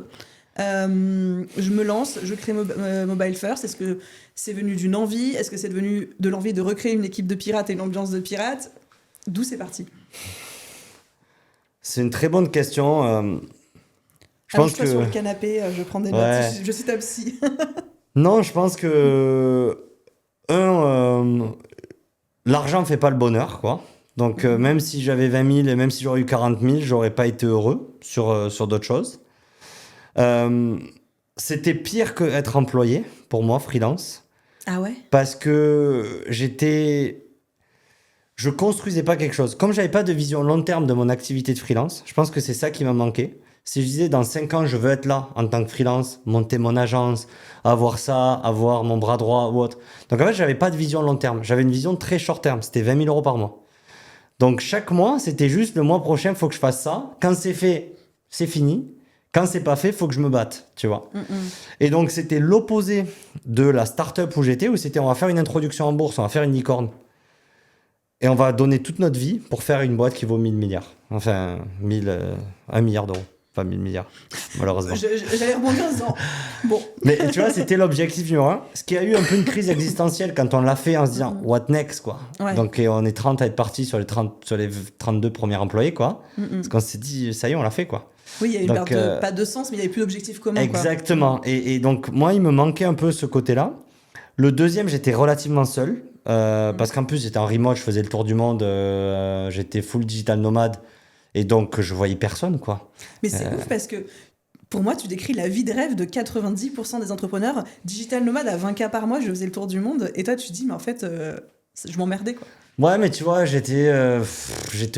je me lance, je crée Mobile First. Est-ce que c'est venu d'une envie? Est-ce que c'est devenu de l'envie de recréer une équipe de pirates et une ambiance de pirates? D'où c'est parti? C'est une très bonne question. Je pense que sur le canapé, je prends des notes. Je suis ta psy. Non, je pense que l'argent ne fait pas le bonheur, quoi. Donc, même si j'avais 20 000 et même si j'aurais eu 40 000, j'aurais pas été heureux sur d'autres choses. C'était pire qu'être employé, pour moi, freelance. Ah ouais? Parce que je construisais pas quelque chose. Comme j'avais pas de vision long terme de mon activité de freelance, je pense que c'est ça qui m'a manqué. Si je disais dans 5 ans, je veux être là en tant que freelance, monter mon agence, avoir ça, avoir mon bras droit ou autre. Donc en fait, j'avais pas de vision long terme. J'avais une vision très short terme. C'était 20 000 euros par mois. Donc chaque mois, c'était juste le mois prochain, il faut que je fasse ça. Quand c'est fait, c'est fini. Quand c'est pas fait, il faut que je me batte, tu vois. Et donc c'était l'opposé de la start-up où j'étais, où c'était on va faire une introduction en bourse, on va faire une licorne. Et on va donner toute notre vie pour faire une boîte qui vaut 1000 milliards. Enfin, 1 milliard d'euros. Pas 1000 milliards, malheureusement. J'allais rebondir en disant, bon. Mais tu vois, c'était l'objectif numéro 1. Ce qui a eu un peu une crise existentielle quand on l'a fait en se disant, what next, quoi. Ouais. Donc, on est 30 à être partis sur les 32 premiers employés, quoi. Parce qu'on s'est dit, ça y est, on l'a fait, quoi. Oui, il y a eu pas de sens, mais il n'y avait plus d'objectif commun. Exactement. Et donc, moi, il me manquait un peu ce côté-là. Le deuxième, j'étais relativement seul. Parce qu'en plus, j'étais en remote, je faisais le tour du monde. J'étais full digital nomade. Et donc, je voyais personne, quoi. Mais c'est ouf parce que, pour moi, tu décris la vie de rêve de 90% des entrepreneurs. Digital nomade à 20K par mois, je faisais le tour du monde. Et toi, tu te dis, mais en fait, je m'emmerdais, quoi. Ouais, mais tu vois, j'étais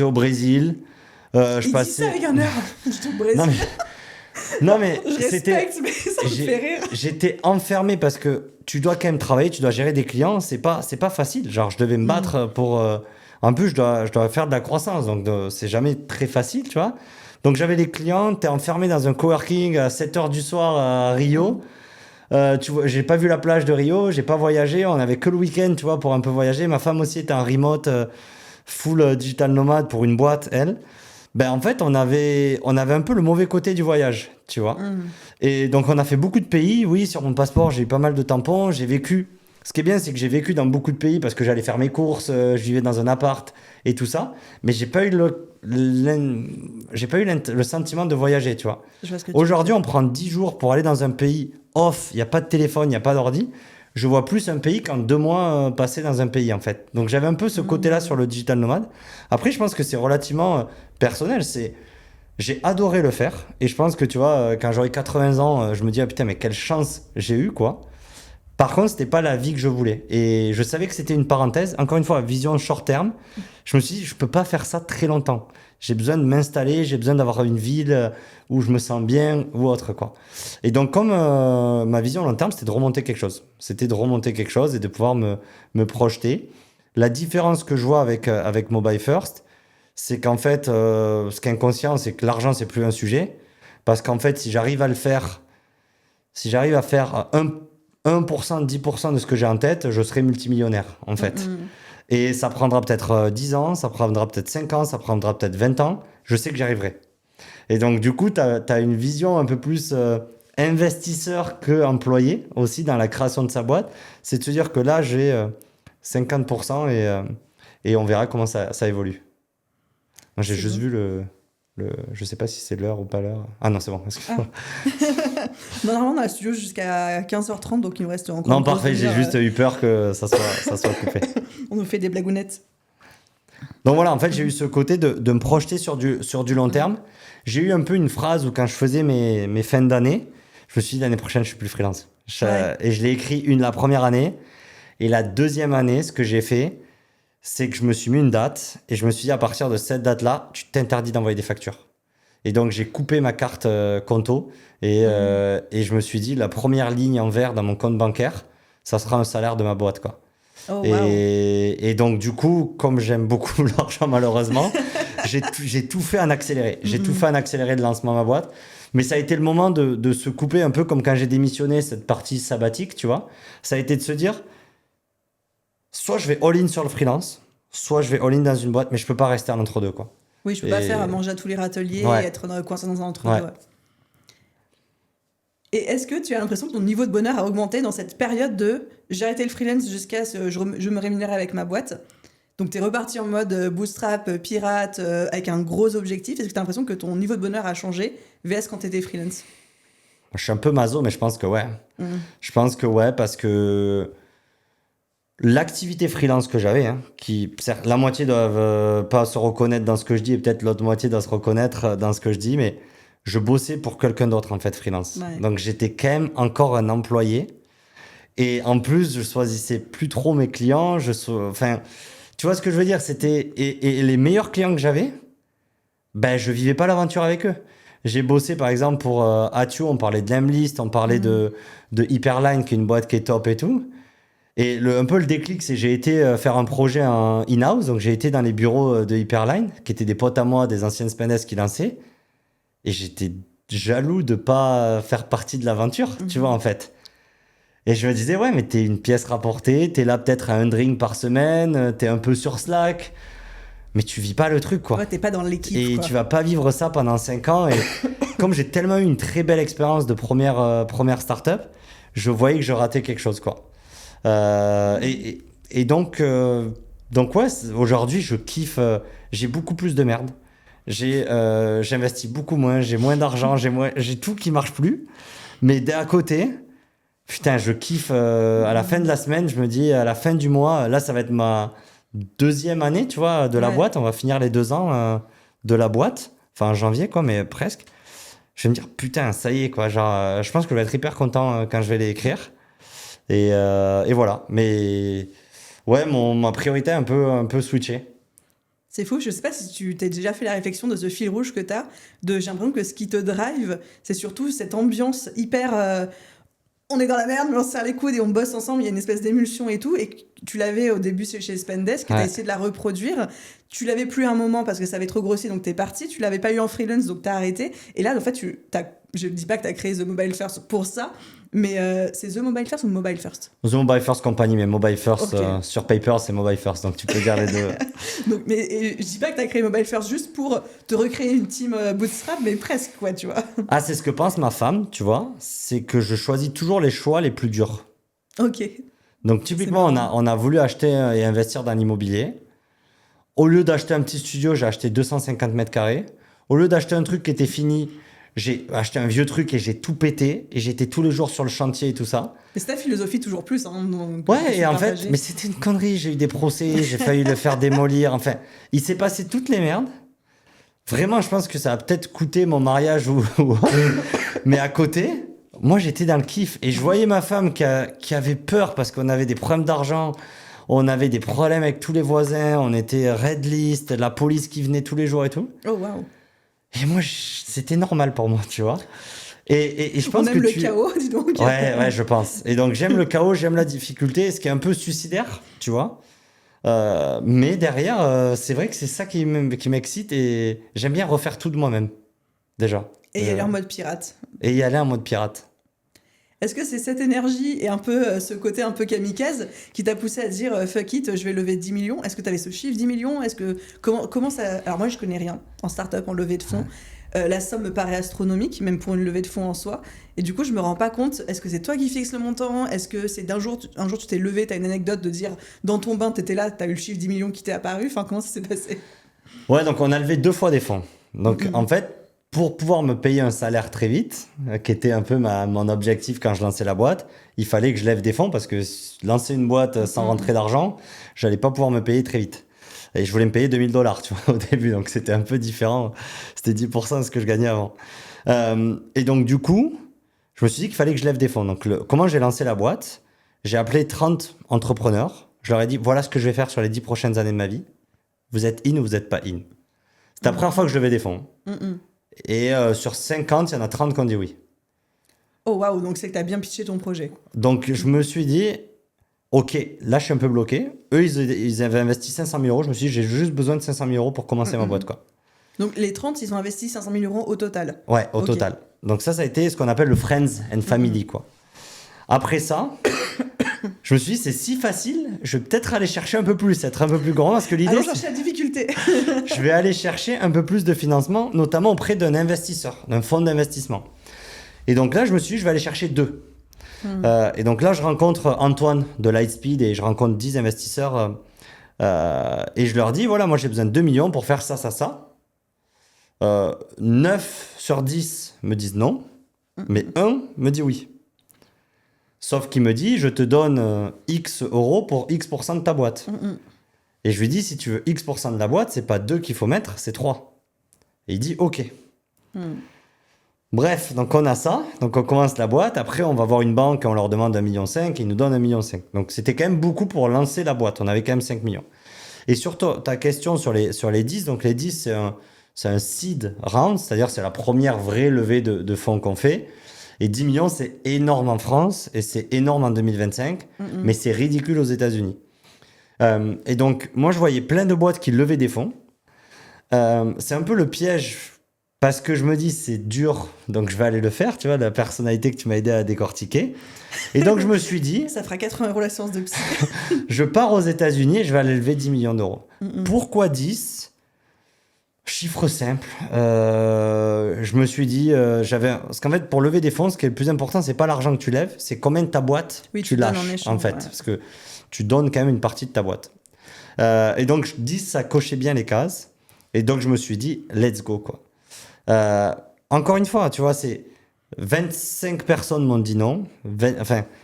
au Brésil. Il dit ça avec un air. J'étais au Brésil. Non, mais je respecte, mais ça me fait rire. J'étais enfermé parce que tu dois quand même travailler, tu dois gérer des clients. C'est pas facile. Genre, je devais me battre pour... En plus, je dois faire de la croissance, donc c'est jamais très facile, tu vois. Donc, j'avais les clients, t'es enfermé dans un coworking à 7h du soir à Rio. Tu vois, j'ai pas vu la plage de Rio, j'ai pas voyagé, on avait que le week-end, tu vois, pour un peu voyager. Ma femme aussi était en remote, full digital nomade pour une boîte, elle. Ben, en fait, on avait un peu le mauvais côté du voyage, tu vois. Et donc, on a fait beaucoup de pays. Oui, sur mon passeport, j'ai eu pas mal de tampons, j'ai vécu... Ce qui est bien, c'est que j'ai vécu dans beaucoup de pays parce que j'allais faire mes courses, je vivais dans un appart et tout ça. Mais j'ai pas eu le sentiment de voyager, tu vois. Aujourd'hui, on prend 10 jours pour aller dans un pays off, il n'y a pas de téléphone, il n'y a pas d'ordi. Je vois plus un pays qu'en 2 mois passés dans un pays, en fait. Donc, j'avais un peu ce côté-là sur le digital nomade. Après, je pense que c'est relativement personnel. J'ai adoré le faire. Et je pense que, tu vois, quand j'aurai 80 ans, je me dis, ah, putain, mais quelle chance j'ai eu, quoi. Par contre, c'était pas la vie que je voulais. Et je savais que c'était une parenthèse. Encore une fois, vision short terme. Je me suis dit, je peux pas faire ça très longtemps. J'ai besoin de m'installer, j'ai besoin d'avoir une ville où je me sens bien ou autre, quoi. Et donc, comme ma vision long terme, c'était de remonter quelque chose. C'était de remonter quelque chose et de pouvoir me projeter. La différence que je vois avec Mobile First, c'est qu'en fait, ce qui est inconscient, c'est que l'argent, c'est plus un sujet. Parce qu'en fait, si j'arrive à faire 1%, 10% de ce que j'ai en tête, je serai multimillionnaire, en fait. Et ça prendra peut-être 10 ans, ça prendra peut-être 5 ans, ça prendra peut-être 20 ans. Je sais que j'y arriverai. Et donc, du coup, tu as une vision un peu plus investisseur qu'employé aussi dans la création de sa boîte. C'est de se dire que là, j'ai 50% et on verra comment ça évolue. Moi, j'ai juste vu je sais pas si c'est l'heure ou pas l'heure. Ah non, c'est bon. Excuse-moi. Normalement, on a le studio jusqu'à 15h30, donc il nous reste encore. Non, parfait, j'ai juste eu peur que ça soit coupé. On nous fait des blagounettes. Donc voilà, en fait, j'ai eu ce côté de me projeter sur du long terme. J'ai eu un peu une phrase où quand je faisais mes fins d'année, je me suis dit l'année prochaine, je suis plus freelance. Et je l'ai écrit la première année. Et la deuxième année, ce que j'ai fait, c'est que je me suis mis une date et je me suis dit à partir de cette date-là, tu t'interdis d'envoyer des factures. Et donc, j'ai coupé ma carte Conto et je me suis dit la première ligne en vert dans mon compte bancaire, ça sera un salaire de ma boîte, quoi. Oh, et donc, du coup, comme j'aime beaucoup l'argent, malheureusement, j'ai tout fait en accéléré. J'ai tout fait en accéléré de lancement de ma boîte. Mais ça a été le moment de se couper un peu comme quand j'ai démissionné cette partie sabbatique, tu vois. Ça a été de se dire, soit je vais all-in sur le freelance, soit je vais all-in dans une boîte, mais je peux pas rester en entre-deux, quoi. Oui, je peux pas faire à manger à tous les râteliers et être coincé dans un entre-deux. Ouais. Et est-ce que tu as l'impression que ton niveau de bonheur a augmenté dans cette période de j'ai arrêté le freelance jusqu'à je me rémunérais avec ma boîte? Donc, tu es reparti en mode bootstrap, pirate, avec un gros objectif. Est-ce que tu as l'impression que ton niveau de bonheur a changé VS quand tu étais freelance? Je suis un peu maso, mais je pense que ouais. Je pense que ouais, parce que l'activité freelance que j'avais, qui certes, la moitié doivent pas se reconnaître dans ce que je dis et peut-être l'autre moitié doit se reconnaître dans ce que je dis, mais je bossais pour quelqu'un d'autre en fait, freelance. Ouais. Donc j'étais quand même encore un employé. Et en plus, je choisissais plus trop mes clients. Enfin, tu vois ce que je veux dire? C'était et les meilleurs clients que j'avais, ben je vivais pas l'aventure avec eux. J'ai bossé par exemple pour Atio, on parlait de Lemlist, on parlait de Hyperline, qui est une boîte qui est top et tout. Et un peu le déclic, c'est que j'ai été faire un projet en in-house. Donc j'ai été dans les bureaux de Hyperline, qui étaient des potes à moi, des anciennes Spendesk qui lançaient. Et j'étais jaloux de pas faire partie de l'aventure, tu vois, en fait. Et je me disais, ouais, mais t'es une pièce rapportée, t'es là peut-être à un drink par semaine, t'es un peu sur Slack, mais tu vis pas le truc, quoi. Ouais, t'es pas dans l'équipe, et quoi. Tu vas pas vivre ça pendant 5 ans. Et comme j'ai tellement eu une très belle expérience de première startup, je voyais que je ratais quelque chose, quoi. Et donc ouais, aujourd'hui, je kiffe. J'ai beaucoup plus de merde. J'investis beaucoup moins, j'ai moins d'argent, j'ai tout qui marche plus. Mais d'à côté, putain, je kiffe. À la fin de la semaine, je me dis, à la fin du mois, là, ça va être ma deuxième année, tu vois, de la boîte. On va finir les 2 ans de la boîte. Enfin, en janvier, quoi, mais presque. Je vais me dire, putain, ça y est, quoi. Genre, je pense que je vais être hyper content quand je vais les écrire. Et voilà. Mais ouais, ma priorité a un peu switché. C'est fou, je sais pas si tu t'es déjà fait la réflexion de ce fil rouge que t'as, j'ai l'impression que ce qui te drive, c'est surtout cette ambiance hyper... on est dans la merde, mais on se serre les coudes et on bosse ensemble, il y a une espèce d'émulsion et tout, et tu l'avais au début chez Spendesk, tu as essayé de la reproduire, tu l'avais plus à un moment parce que ça avait trop grossi, donc t'es parti, tu l'avais pas eu en freelance, donc t'as arrêté, et là, en fait, je dis pas que t'as créé The Mobile First pour ça, mais c'est The Mobile First ou Mobile First? The Mobile First Company, mais Mobile First, okay. Sur paper, c'est Mobile First, donc tu peux dire les deux. Donc, mais je dis pas que t'as créé Mobile First juste pour te recréer une team bootstrap, mais presque, quoi, tu vois. Ah, c'est ce que pense ma femme, tu vois, c'est que je choisis toujours les choix les plus durs. Ok. Donc, typiquement, on a voulu acheter et investir dans l'immobilier. Au lieu d'acheter un petit studio, j'ai acheté 250 mètres carrés. Au lieu d'acheter un truc qui était fini, j'ai acheté un vieux truc et j'ai tout pété. Et j'étais tous les jours sur le chantier et tout ça. Mais c'est ta philosophie toujours plus. Donc ouais, et en fait, mais c'était une connerie. J'ai eu des procès, j'ai failli le faire démolir. Enfin, il s'est passé toutes les merdes. Vraiment, je pense que ça a peut-être coûté mon mariage mais à côté, moi, j'étais dans le kiff. Et je voyais ma femme qui avait peur parce qu'on avait des problèmes d'argent. On avait des problèmes avec tous les voisins. On était red list, la police qui venait tous les jours et tout. Oh, waouh. Et moi, c'était normal pour moi, tu vois. Et je pense on aime que le chaos, dis donc. Ouais, je pense. Et donc, j'aime le chaos, j'aime la difficulté, ce qui est un peu suicidaire, tu vois. Mais derrière, c'est vrai que c'est ça qui m'excite et j'aime bien refaire tout de moi-même, déjà. Et y aller en mode pirate. Et y aller en mode pirate. Est-ce que c'est cette énergie et un peu ce côté un peu kamikaze qui t'a poussé à dire fuck it, je vais lever 10 millions? Est-ce que tu avais ce chiffre 10 millions? Comment ça... Alors moi, je connais rien en start-up, en levée de fonds. La somme me paraît astronomique, même pour une levée de fonds en soi. Et du coup, je me rends pas compte, est-ce que c'est toi qui fixes le montant? Est-ce que c'est un jour tu t'es levé, t'as une anecdote de dire dans ton bain, t'étais là, t'as eu le chiffre 10 millions qui t'est apparu? Enfin, comment ça s'est passé? Ouais, donc on a levé 2 fois des fonds. Donc en fait, pour pouvoir me payer un salaire très vite, qui était un peu mon objectif quand je lançais la boîte, il fallait que je lève des fonds parce que lancer une boîte sans rentrer d'argent, j'allais pas pouvoir me payer très vite. Et je voulais me payer $2000, tu vois, au début. Donc, c'était un peu différent. C'était 10% de ce que je gagnais avant. Et donc, du coup, je me suis dit qu'il fallait que je lève des fonds. Donc, comment j'ai lancé la boîte? J'ai appelé 30 entrepreneurs. Je leur ai dit, voilà ce que je vais faire sur les 10 prochaines années de ma vie. Vous êtes in ou vous n'êtes pas in? C'est la première fois que je levais des fonds. Et sur 50, il y en a 30 qui ont dit oui. Oh, waouh, donc c'est que tu as bien pitché ton projet. Donc, je me suis dit... Ok, là je suis un peu bloqué. Eux, ils avaient investi 500 000 euros. Je me suis dit, j'ai juste besoin de 500 000 euros pour commencer ma boîte, quoi. Donc les 30, ils ont investi 500 000 euros au total. Ouais, au total. Donc ça a été ce qu'on appelle le Friends and Family, quoi. Après ça, je me suis dit, c'est si facile, je vais peut-être aller chercher un peu plus, être un peu plus grand, parce que l'idée... Allons chercher la difficulté. Je vais aller chercher un peu plus de financement, notamment auprès d'un investisseur, d'un fonds d'investissement. Et donc là, je me suis dit, je vais aller chercher 2. Et donc là, je rencontre Antoine de Lightspeed et je rencontre 10 investisseurs et je leur dis, voilà, moi j'ai besoin de 2 millions pour faire ça, ça, ça. 9 sur 10 me disent non, mais 1 me dit oui. Sauf qu'il me dit, je te donne X euros pour X% de ta boîte. Et je lui dis, si tu veux X% de la boîte, c'est pas 2 qu'il faut mettre, c'est 3. Et il dit, ok. Bref, donc on a ça, donc on commence la boîte, après on va voir une banque, on leur demande 1,5 million, ils nous donnent 1,5 million. Donc c'était quand même beaucoup pour lancer la boîte, on avait quand même 5 millions. Et surtout, ta question sur les 10, donc les 10 c'est un seed round, c'est-à-dire c'est la première vraie levée de fonds qu'on fait. Et 10 millions c'est énorme en France et c'est énorme en 2025, mais c'est ridicule aux États-Unis. Et donc moi je voyais plein de boîtes qui levaient des fonds. C'est un peu le piège. Parce que je me dis, c'est dur, donc je vais aller le faire, tu vois, la personnalité que tu m'as aidé à décortiquer. Et donc, je me suis dit... Ça fera 80 € la séance de psy. Je pars aux États-Unis et je vais aller lever 10 millions d'euros. Pourquoi 10? Chiffre simple. Je me suis dit, parce qu'en fait, pour lever des fonds, ce qui est le plus important, c'est pas l'argent que tu lèves, c'est combien de ta boîte tu lâches, en fait. Ouais. Parce que tu donnes quand même une partie de ta boîte. Et donc, 10, ça cochait bien les cases. Et donc, je me suis dit, let's go, quoi. Encore une fois, tu vois, c'est 25 personnes m'ont dit non.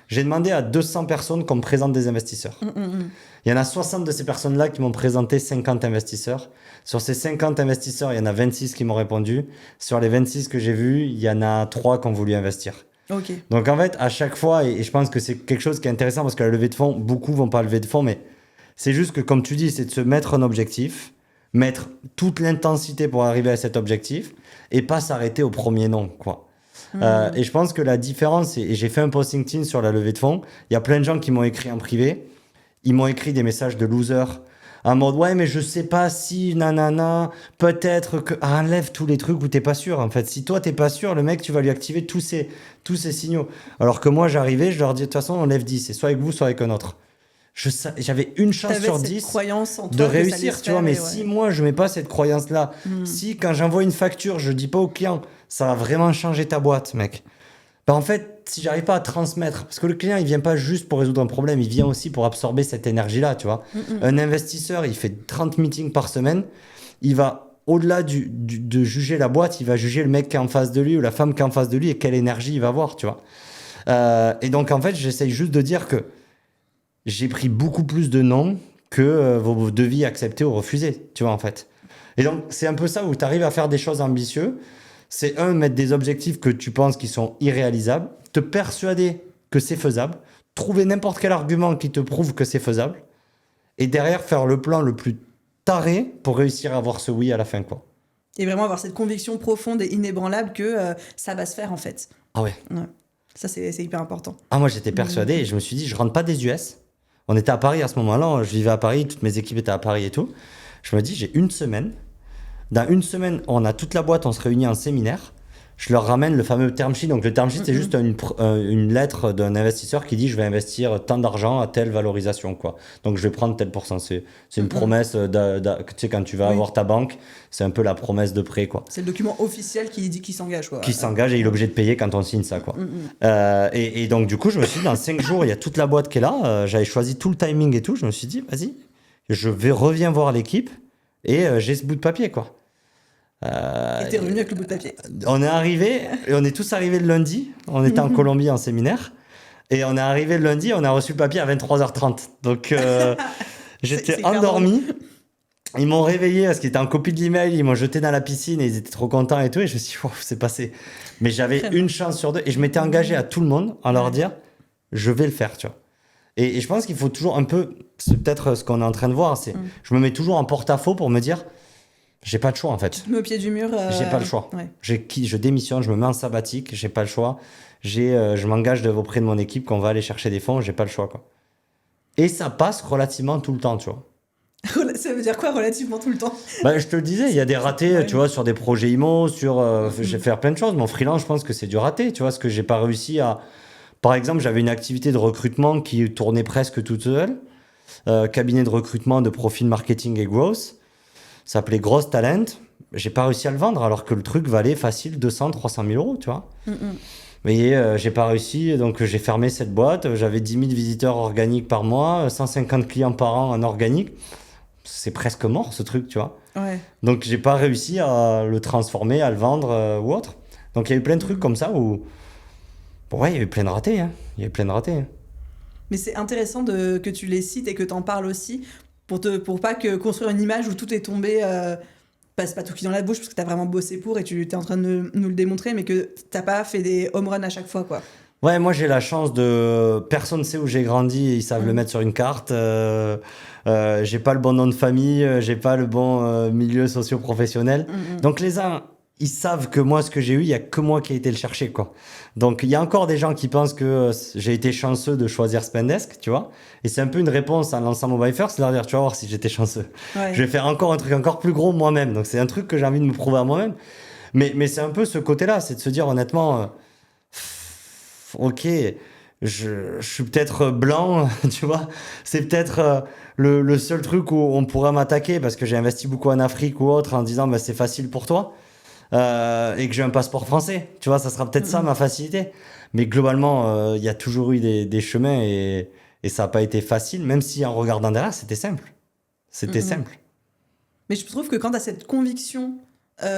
J'ai demandé à 200 personnes qu'on me présente des investisseurs. Il y en a 60 de ces personnes-là qui m'ont présenté 50 investisseurs. Sur ces 50 investisseurs, il y en a 26 qui m'ont répondu. Sur les 26 que j'ai vus, il y en a 3 qui ont voulu investir. Donc en fait, à chaque fois, et je pense que c'est quelque chose qui est intéressant parce que la levée de fonds, beaucoup vont pas lever de fonds, mais c'est juste que, comme tu dis, c'est de se mettre un objectif, mettre toute l'intensité pour arriver à cet objectif et pas s'arrêter au premier nom, quoi. Et je pense que la différence, et j'ai fait un post LinkedIn sur la levée de fonds, il y a plein de gens qui m'ont écrit en privé, ils m'ont écrit des messages de losers en mode ouais mais je sais pas si nanana, peut-être que enlève tous les trucs où t'es pas sûr. En fait, si toi t'es pas sûr, le mec tu vas lui activer tous ces signaux. Alors que moi j'arrivais, je leur dis de toute façon on lève 10, c'est soit avec vous soit avec un autre. J'avais une chance sur 10 de réussir, tu vois, mais si moi je mets pas cette croyance-là, si quand j'envoie une facture, je dis pas au client, ça va vraiment changer ta boîte, mec. En fait, si j'arrive pas à transmettre, parce que le client, il vient pas juste pour résoudre un problème, il vient aussi pour absorber cette énergie-là, tu vois. Un investisseur, il fait 30 meetings par semaine, il va, au-delà de juger la boîte, il va juger le mec qui est en face de lui ou la femme qui est en face de lui et quelle énergie il va avoir, tu vois. Et donc, en fait, j'essaye juste de dire que j'ai pris beaucoup plus de non que vos devis acceptés ou refusés, tu vois, en fait. Et donc, c'est un peu ça où tu arrives à faire des choses ambitieuses. C'est mettre des objectifs que tu penses qui sont irréalisables, te persuader que c'est faisable, trouver n'importe quel argument qui te prouve que c'est faisable, et derrière faire le plan le plus taré pour réussir à avoir ce oui à la fin, quoi. Et vraiment avoir cette conviction profonde et inébranlable que ça va se faire en fait. Ah ouais. Ça, c'est hyper important. Ah, moi, j'étais persuadé et je me suis dit, je rentre pas des US. On était à Paris à ce moment-là, je vivais à Paris, toutes mes équipes étaient à Paris et tout. Je me dis, j'ai une semaine. Dans une semaine, on a toute la boîte, on se réunit en séminaire. Je leur ramène le fameux term sheet. Donc, le term sheet, c'est juste une lettre d'un investisseur qui dit je vais investir tant d'argent à telle valorisation, quoi. Donc, je vais prendre tel pourcent. C'est une promesse. Tu sais, quand tu vas avoir ta banque, c'est un peu la promesse de prêt, quoi. C'est le document officiel qui dit qu'il s'engage, quoi. Qui s'engage et il est obligé de payer quand on signe ça, quoi. Et donc, du coup, je me suis dit, dans 5 jours, il y a toute la boîte qui est là. J'avais choisi tout le timing et tout. Je me suis dit, vas-y, reviens voir l'équipe et j'ai ce bout de papier, quoi. Et t'es revenu avec le bout de papier. On est arrivé, et on est tous arrivés le lundi. On était en Colombie en séminaire. Et on est arrivé le lundi, on a reçu le papier à 23h30. Donc, j'étais endormi. Ils m'ont réveillé parce qu'ils étaient en copie de l'email. Ils m'ont jeté dans la piscine et ils étaient trop contents et tout. Et je me suis dit, wow, c'est passé. Mais j'avais une chance sur deux. Et je m'étais engagé à tout le monde en leur dire, je vais le faire, tu vois. Et je pense qu'il faut toujours un peu, c'est peut-être ce qu'on est en train de voir, c'est je me mets toujours en porte-à-faux pour me dire, j'ai pas le choix en fait. Tu te mets au pied du mur. J'ai pas le choix. Ouais. Je démissionne, je me mets en sabbatique, j'ai pas le choix. Je m'engage auprès de mon équipe qu'on va aller chercher des fonds, j'ai pas le choix, quoi. Et ça passe relativement tout le temps, tu vois. Ça veut dire quoi relativement tout le temps? Bah, je te le disais, il y a des ratés, tu vois, sur des projets IMO, j'ai fait plein de choses. Mon freelance, je pense que c'est du raté, tu vois, parce que j'ai pas réussi à. Par exemple, j'avais une activité de recrutement qui tournait presque toute seule. Cabinet de recrutement de profil marketing et growth. Ça s'appelait Gross Talent. J'ai pas réussi à le vendre alors que le truc valait facile 200-300 000 euros, tu vois. Mais j'ai pas réussi, donc j'ai fermé cette boîte. J'avais 10 000 visiteurs organiques par mois, 150 clients par an en organique. C'est presque mort ce truc, tu vois. Ouais. Donc j'ai pas réussi à le transformer, à le vendre ou autre. Donc il y a eu plein de trucs comme ça où. Bon, ouais, il y a eu plein de ratés. Hein. Il y a eu plein de ratés. Hein. Mais c'est intéressant que tu les cites et que tu en parles aussi pour pas que construire une image où tout est tombé. C'est pas tout qui dans la bouche parce que t'as vraiment bossé pour et tu es en train de nous le démontrer, mais que t'as pas fait des home runs à chaque fois, quoi. Ouais, moi j'ai la chance de. Personne ne sait où j'ai grandi et ils savent le mettre sur une carte. J'ai pas le bon nom de famille, j'ai pas le bon milieu socio-professionnel. Donc les uns, ils savent que moi, ce que j'ai eu, il y a que moi qui ai été le chercher, quoi. Donc il y a encore des gens qui pensent que j'ai été chanceux de choisir Spendesk, tu vois. Et c'est un peu une réponse à l'ensemble Mobile First, c'est leur dire, tu vas voir si j'étais chanceux. Ouais. Je vais faire encore un truc encore plus gros moi-même. Donc c'est un truc que j'ai envie de me prouver à moi-même. Mais c'est un peu ce côté-là, c'est de se dire honnêtement. Ok, je suis peut-être blanc, tu vois. C'est peut-être le seul truc où on pourrait m'attaquer parce que j'ai investi beaucoup en Afrique ou autre en disant bah, c'est facile pour toi et que j'ai un passeport français. Tu vois, ça sera peut-être ça ma facilité. Mais globalement, il y a toujours eu des chemins et ça n'a pas été facile, même si en regardant derrière, c'était simple. C'était simple. Mais je trouve que quand tu as cette conviction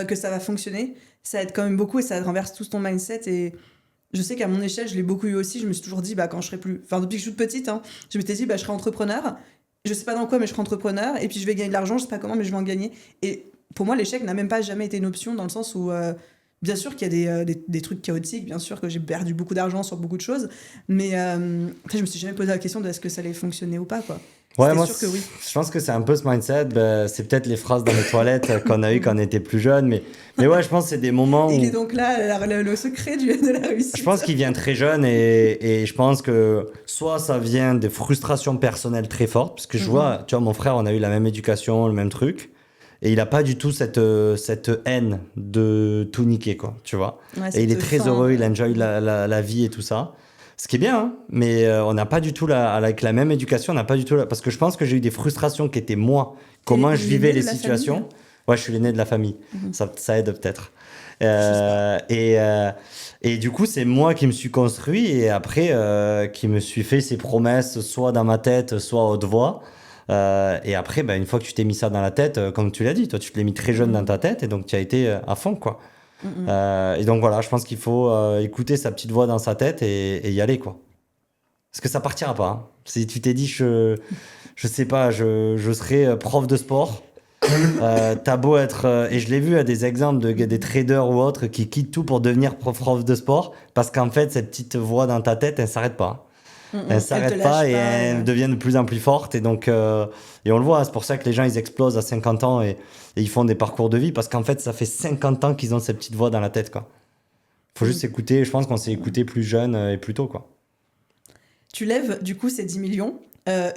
que ça va fonctionner, ça aide quand même beaucoup et ça renverse tout ton mindset et. Je sais qu'à mon échelle, je l'ai beaucoup eu aussi. Je me suis toujours dit, bah, quand je serai plus. Enfin, depuis que je suis toute petite, hein, je m'étais dit, bah, je serai entrepreneur. Je sais pas dans quoi, mais je serai entrepreneur. Et puis, je vais gagner de l'argent. Je sais pas comment, mais je vais en gagner. Et pour moi, l'échec n'a même pas jamais été une option dans le sens où, bien sûr qu'il y a des trucs chaotiques. Bien sûr que j'ai perdu beaucoup d'argent sur beaucoup de choses. Mais je me suis jamais posé la question de est-ce que ça allait fonctionner ou pas, quoi. Ouais, moi, sûr que oui. Je pense que c'est un peu ce mindset. Bah, c'est peut-être les phrases dans les toilettes qu'on a eues quand on était plus jeune. Mais ouais, je pense que c'est des moments où. Il est donc là, le secret de la réussite. Je pense qu'il vient très jeune et je pense que soit ça vient des frustrations personnelles très fortes. Parce que je vois, tu vois, mon frère, on a eu la même éducation, le même truc. Et il n'a pas du tout cette haine de tout niquer, quoi, tu vois. Ouais, et il est très heureux, il enjoy la vie et tout ça. Ce qui est bien, hein, mais on n'a pas du tout, avec la même éducation, on n'a pas du tout... Parce que je pense que j'ai eu des frustrations qui étaient moi, comment je vivais les situations. Famille. Ouais, je suis l'aîné de la famille. Ça aide peut-être. Et du coup, c'est moi qui me suis construit et après, qui me suis fait ces promesses, soit dans ma tête, soit à haute voix. Et après, bah, une fois que tu t'es mis ça dans la tête, comme tu l'as dit, toi, tu te l'as mis très jeune dans ta tête et donc tu as été à fond, quoi. Et donc voilà, je pense qu'il faut écouter sa petite voix dans sa tête et y aller, quoi. Parce que ça partira pas. Hein. Si tu t'es dit, je sais pas, je serai prof de sport, t'as beau être... et je l'ai vu à des exemples des traders ou autres qui quittent tout pour devenir prof de sport parce qu'en fait, cette petite voix dans ta tête, elle s'arrête pas. Elles s'arrêtent pas et elles deviennent de plus en plus fortes. Et donc, et on le voit, c'est pour ça que les gens, ils explosent à 50 ans et ils font des parcours de vie parce qu'en fait, ça fait 50 ans qu'ils ont cette petite voix dans la tête, quoi. Faut juste écouter. Je pense qu'on s'est écouté plus jeune et plus tôt, quoi. Tu lèves, du coup, ces 10 millions.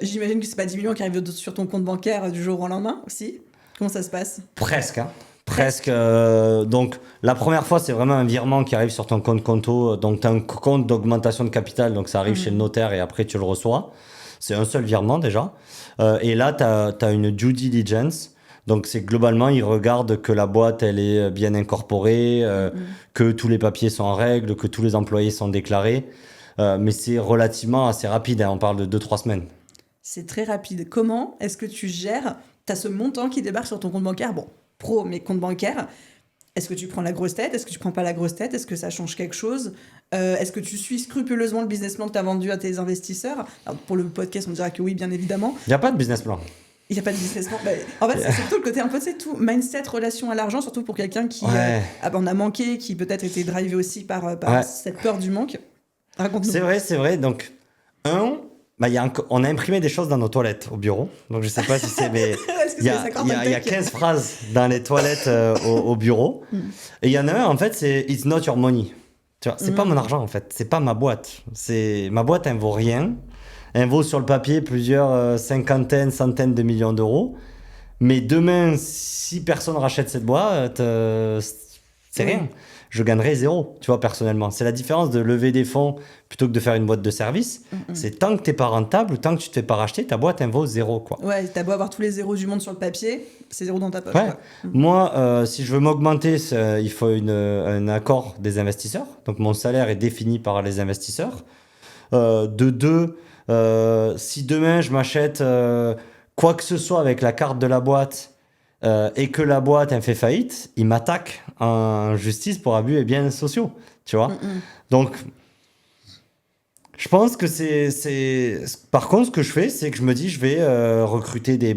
J'imagine que c'est pas 10 millions qui arrivent sur ton compte bancaire du jour au lendemain aussi. Comment ça se passe? Presque, hein. Presque. Donc, la première fois, c'est vraiment un virement qui arrive sur ton compte conto. Donc, tu as un compte d'augmentation de capital. Donc, ça arrive chez le notaire et après, tu le reçois. C'est un seul virement déjà. Et là, tu as une due diligence. Donc, c'est globalement, ils regardent que la boîte, elle est bien incorporée, que tous les papiers sont en règle, que tous les employés sont déclarés. Mais c'est relativement assez rapide. Hein. On parle de 2-3 semaines. C'est très rapide. Comment est-ce que tu gères? Tu as ce montant qui débarque sur ton compte bancaire. Bon, pro, mais compte bancaire. Est-ce que tu prends la grosse tête? Est-ce que tu prends pas la grosse tête? Est-ce que ça change quelque chose? Est-ce que tu suis scrupuleusement le business plan que tu as vendu à tes investisseurs? Alors, pour le podcast, on dira que oui, bien évidemment. Il n'y a pas de business plan. Il n'y a pas de business plan. En fait, c'est surtout le côté un peu, c'est tout, mindset, relation à l'argent, surtout pour quelqu'un qui en a manqué, qui peut-être était drivé aussi par cette peur du manque. Raconte-nous. C'est vrai. Donc, on a imprimé des choses dans nos toilettes au bureau. Donc, je sais pas si c'est... Mais il y a 15 phrases dans les toilettes au bureau. Et il y en a un, en fait, c'est « It's not your money ». Tu vois, c'est pas mon argent, en fait. C'est pas ma boîte. Ma boîte, elle vaut rien. Elle vaut sur le papier plusieurs cinquantaines, centaines de millions d'euros. Mais demain, si personne rachète cette boîte, c'est rien. Je gagnerai 0, tu vois, personnellement. C'est la différence de lever des fonds plutôt que de faire une boîte de service. C'est tant que tu n'es pas rentable ou tant que tu ne te fais pas racheter, ta boîte, elle vaut 0, quoi. Ouais, t'as beau avoir tous les zéros du monde sur le papier, c'est 0 dans ta poche. Ouais. Moi, si je veux m'augmenter, il faut un accord des investisseurs. Donc, mon salaire est défini par les investisseurs. De 2, si demain, je m'achète quoi que ce soit avec la carte de la boîte et que la boîte elle fait faillite, ils m'attaquent en justice pour abus et biens sociaux, tu vois. Donc, je pense que Par contre, ce que je fais, c'est que je me dis, je vais recruter des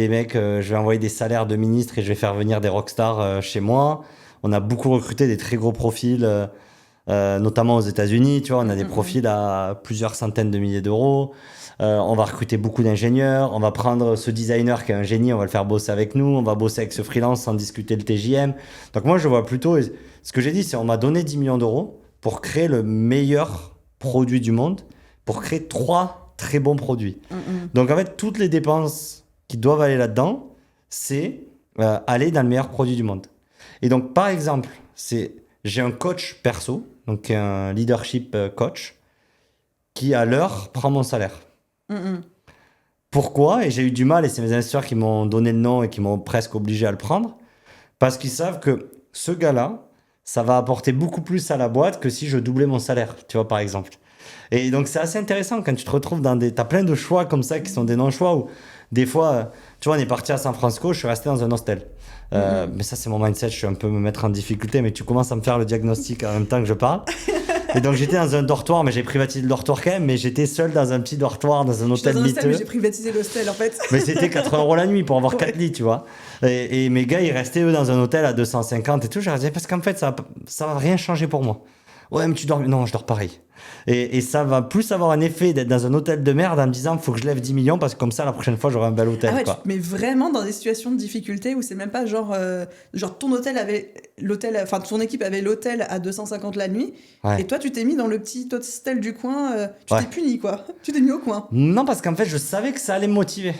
mecs, je vais envoyer des salaires de ministres et je vais faire venir des rockstars chez moi. On a beaucoup recruté des très gros profils, notamment aux États-Unis, tu vois. On a des profils à plusieurs centaines de milliers d'euros. On va recruter beaucoup d'ingénieurs, on va prendre ce designer qui est un génie, on va le faire bosser avec nous, on va bosser avec ce freelance sans discuter le TJM. Donc moi je vois plutôt, ce que j'ai dit c'est on m'a donné 10 millions d'euros pour créer le meilleur produit du monde, pour créer 3 très bons produits. Donc en fait toutes les dépenses qui doivent aller là-dedans, c'est aller dans le meilleur produit du monde. Et donc par exemple, j'ai un coach perso, donc un leadership coach, qui à l'heure prend mon salaire. Pourquoi? Et j'ai eu du mal, et c'est mes investisseurs qui m'ont donné le nom et qui m'ont presque obligé à le prendre, parce qu'ils savent que ce gars-là, ça va apporter beaucoup plus à la boîte que si je doublais mon salaire, tu vois, par exemple. Et donc, c'est assez intéressant quand tu te retrouves t'as plein de choix comme ça qui sont des non-choix où, des fois, tu vois, on est parti à San Francisco, je suis resté dans un hostel. Mais ça, c'est mon mindset, je suis un peu me mettre en difficulté, mais tu commences à me faire le diagnostic en même temps que je parle. Et donc j'étais dans un dortoir, mais j'ai privatisé le dortoir quand même, mais j'étais seul dans un petit dortoir, dans un hôtel miteux. Mais j'ai privatisé l'hostel en fait. Mais c'était 80 € la nuit pour avoir 4 lits, tu vois. Et mes gars, ils restaient eux dans un hôtel à 250 et tout. Je leur disais, parce qu'en fait, ça va rien changer pour moi. Ouais, mais tu dors. Non, je dors pareil. Et ça va plus avoir un effet d'être dans un hôtel de merde en me disant, faut que je lève 10 millions parce que comme ça, la prochaine fois, j'aurai un bel hôtel. Ah ouais, quoi. tu te mets vraiment dans des situations de difficulté où c'est même pas genre ton hôtel avait l'hôtel, enfin ton équipe avait l'hôtel à 250 la nuit, et toi tu t'es mis dans le petit hostel du coin, tu t'es puni quoi, tu t'es mis au coin. Non, parce qu'en fait, je savais que ça allait me motiver.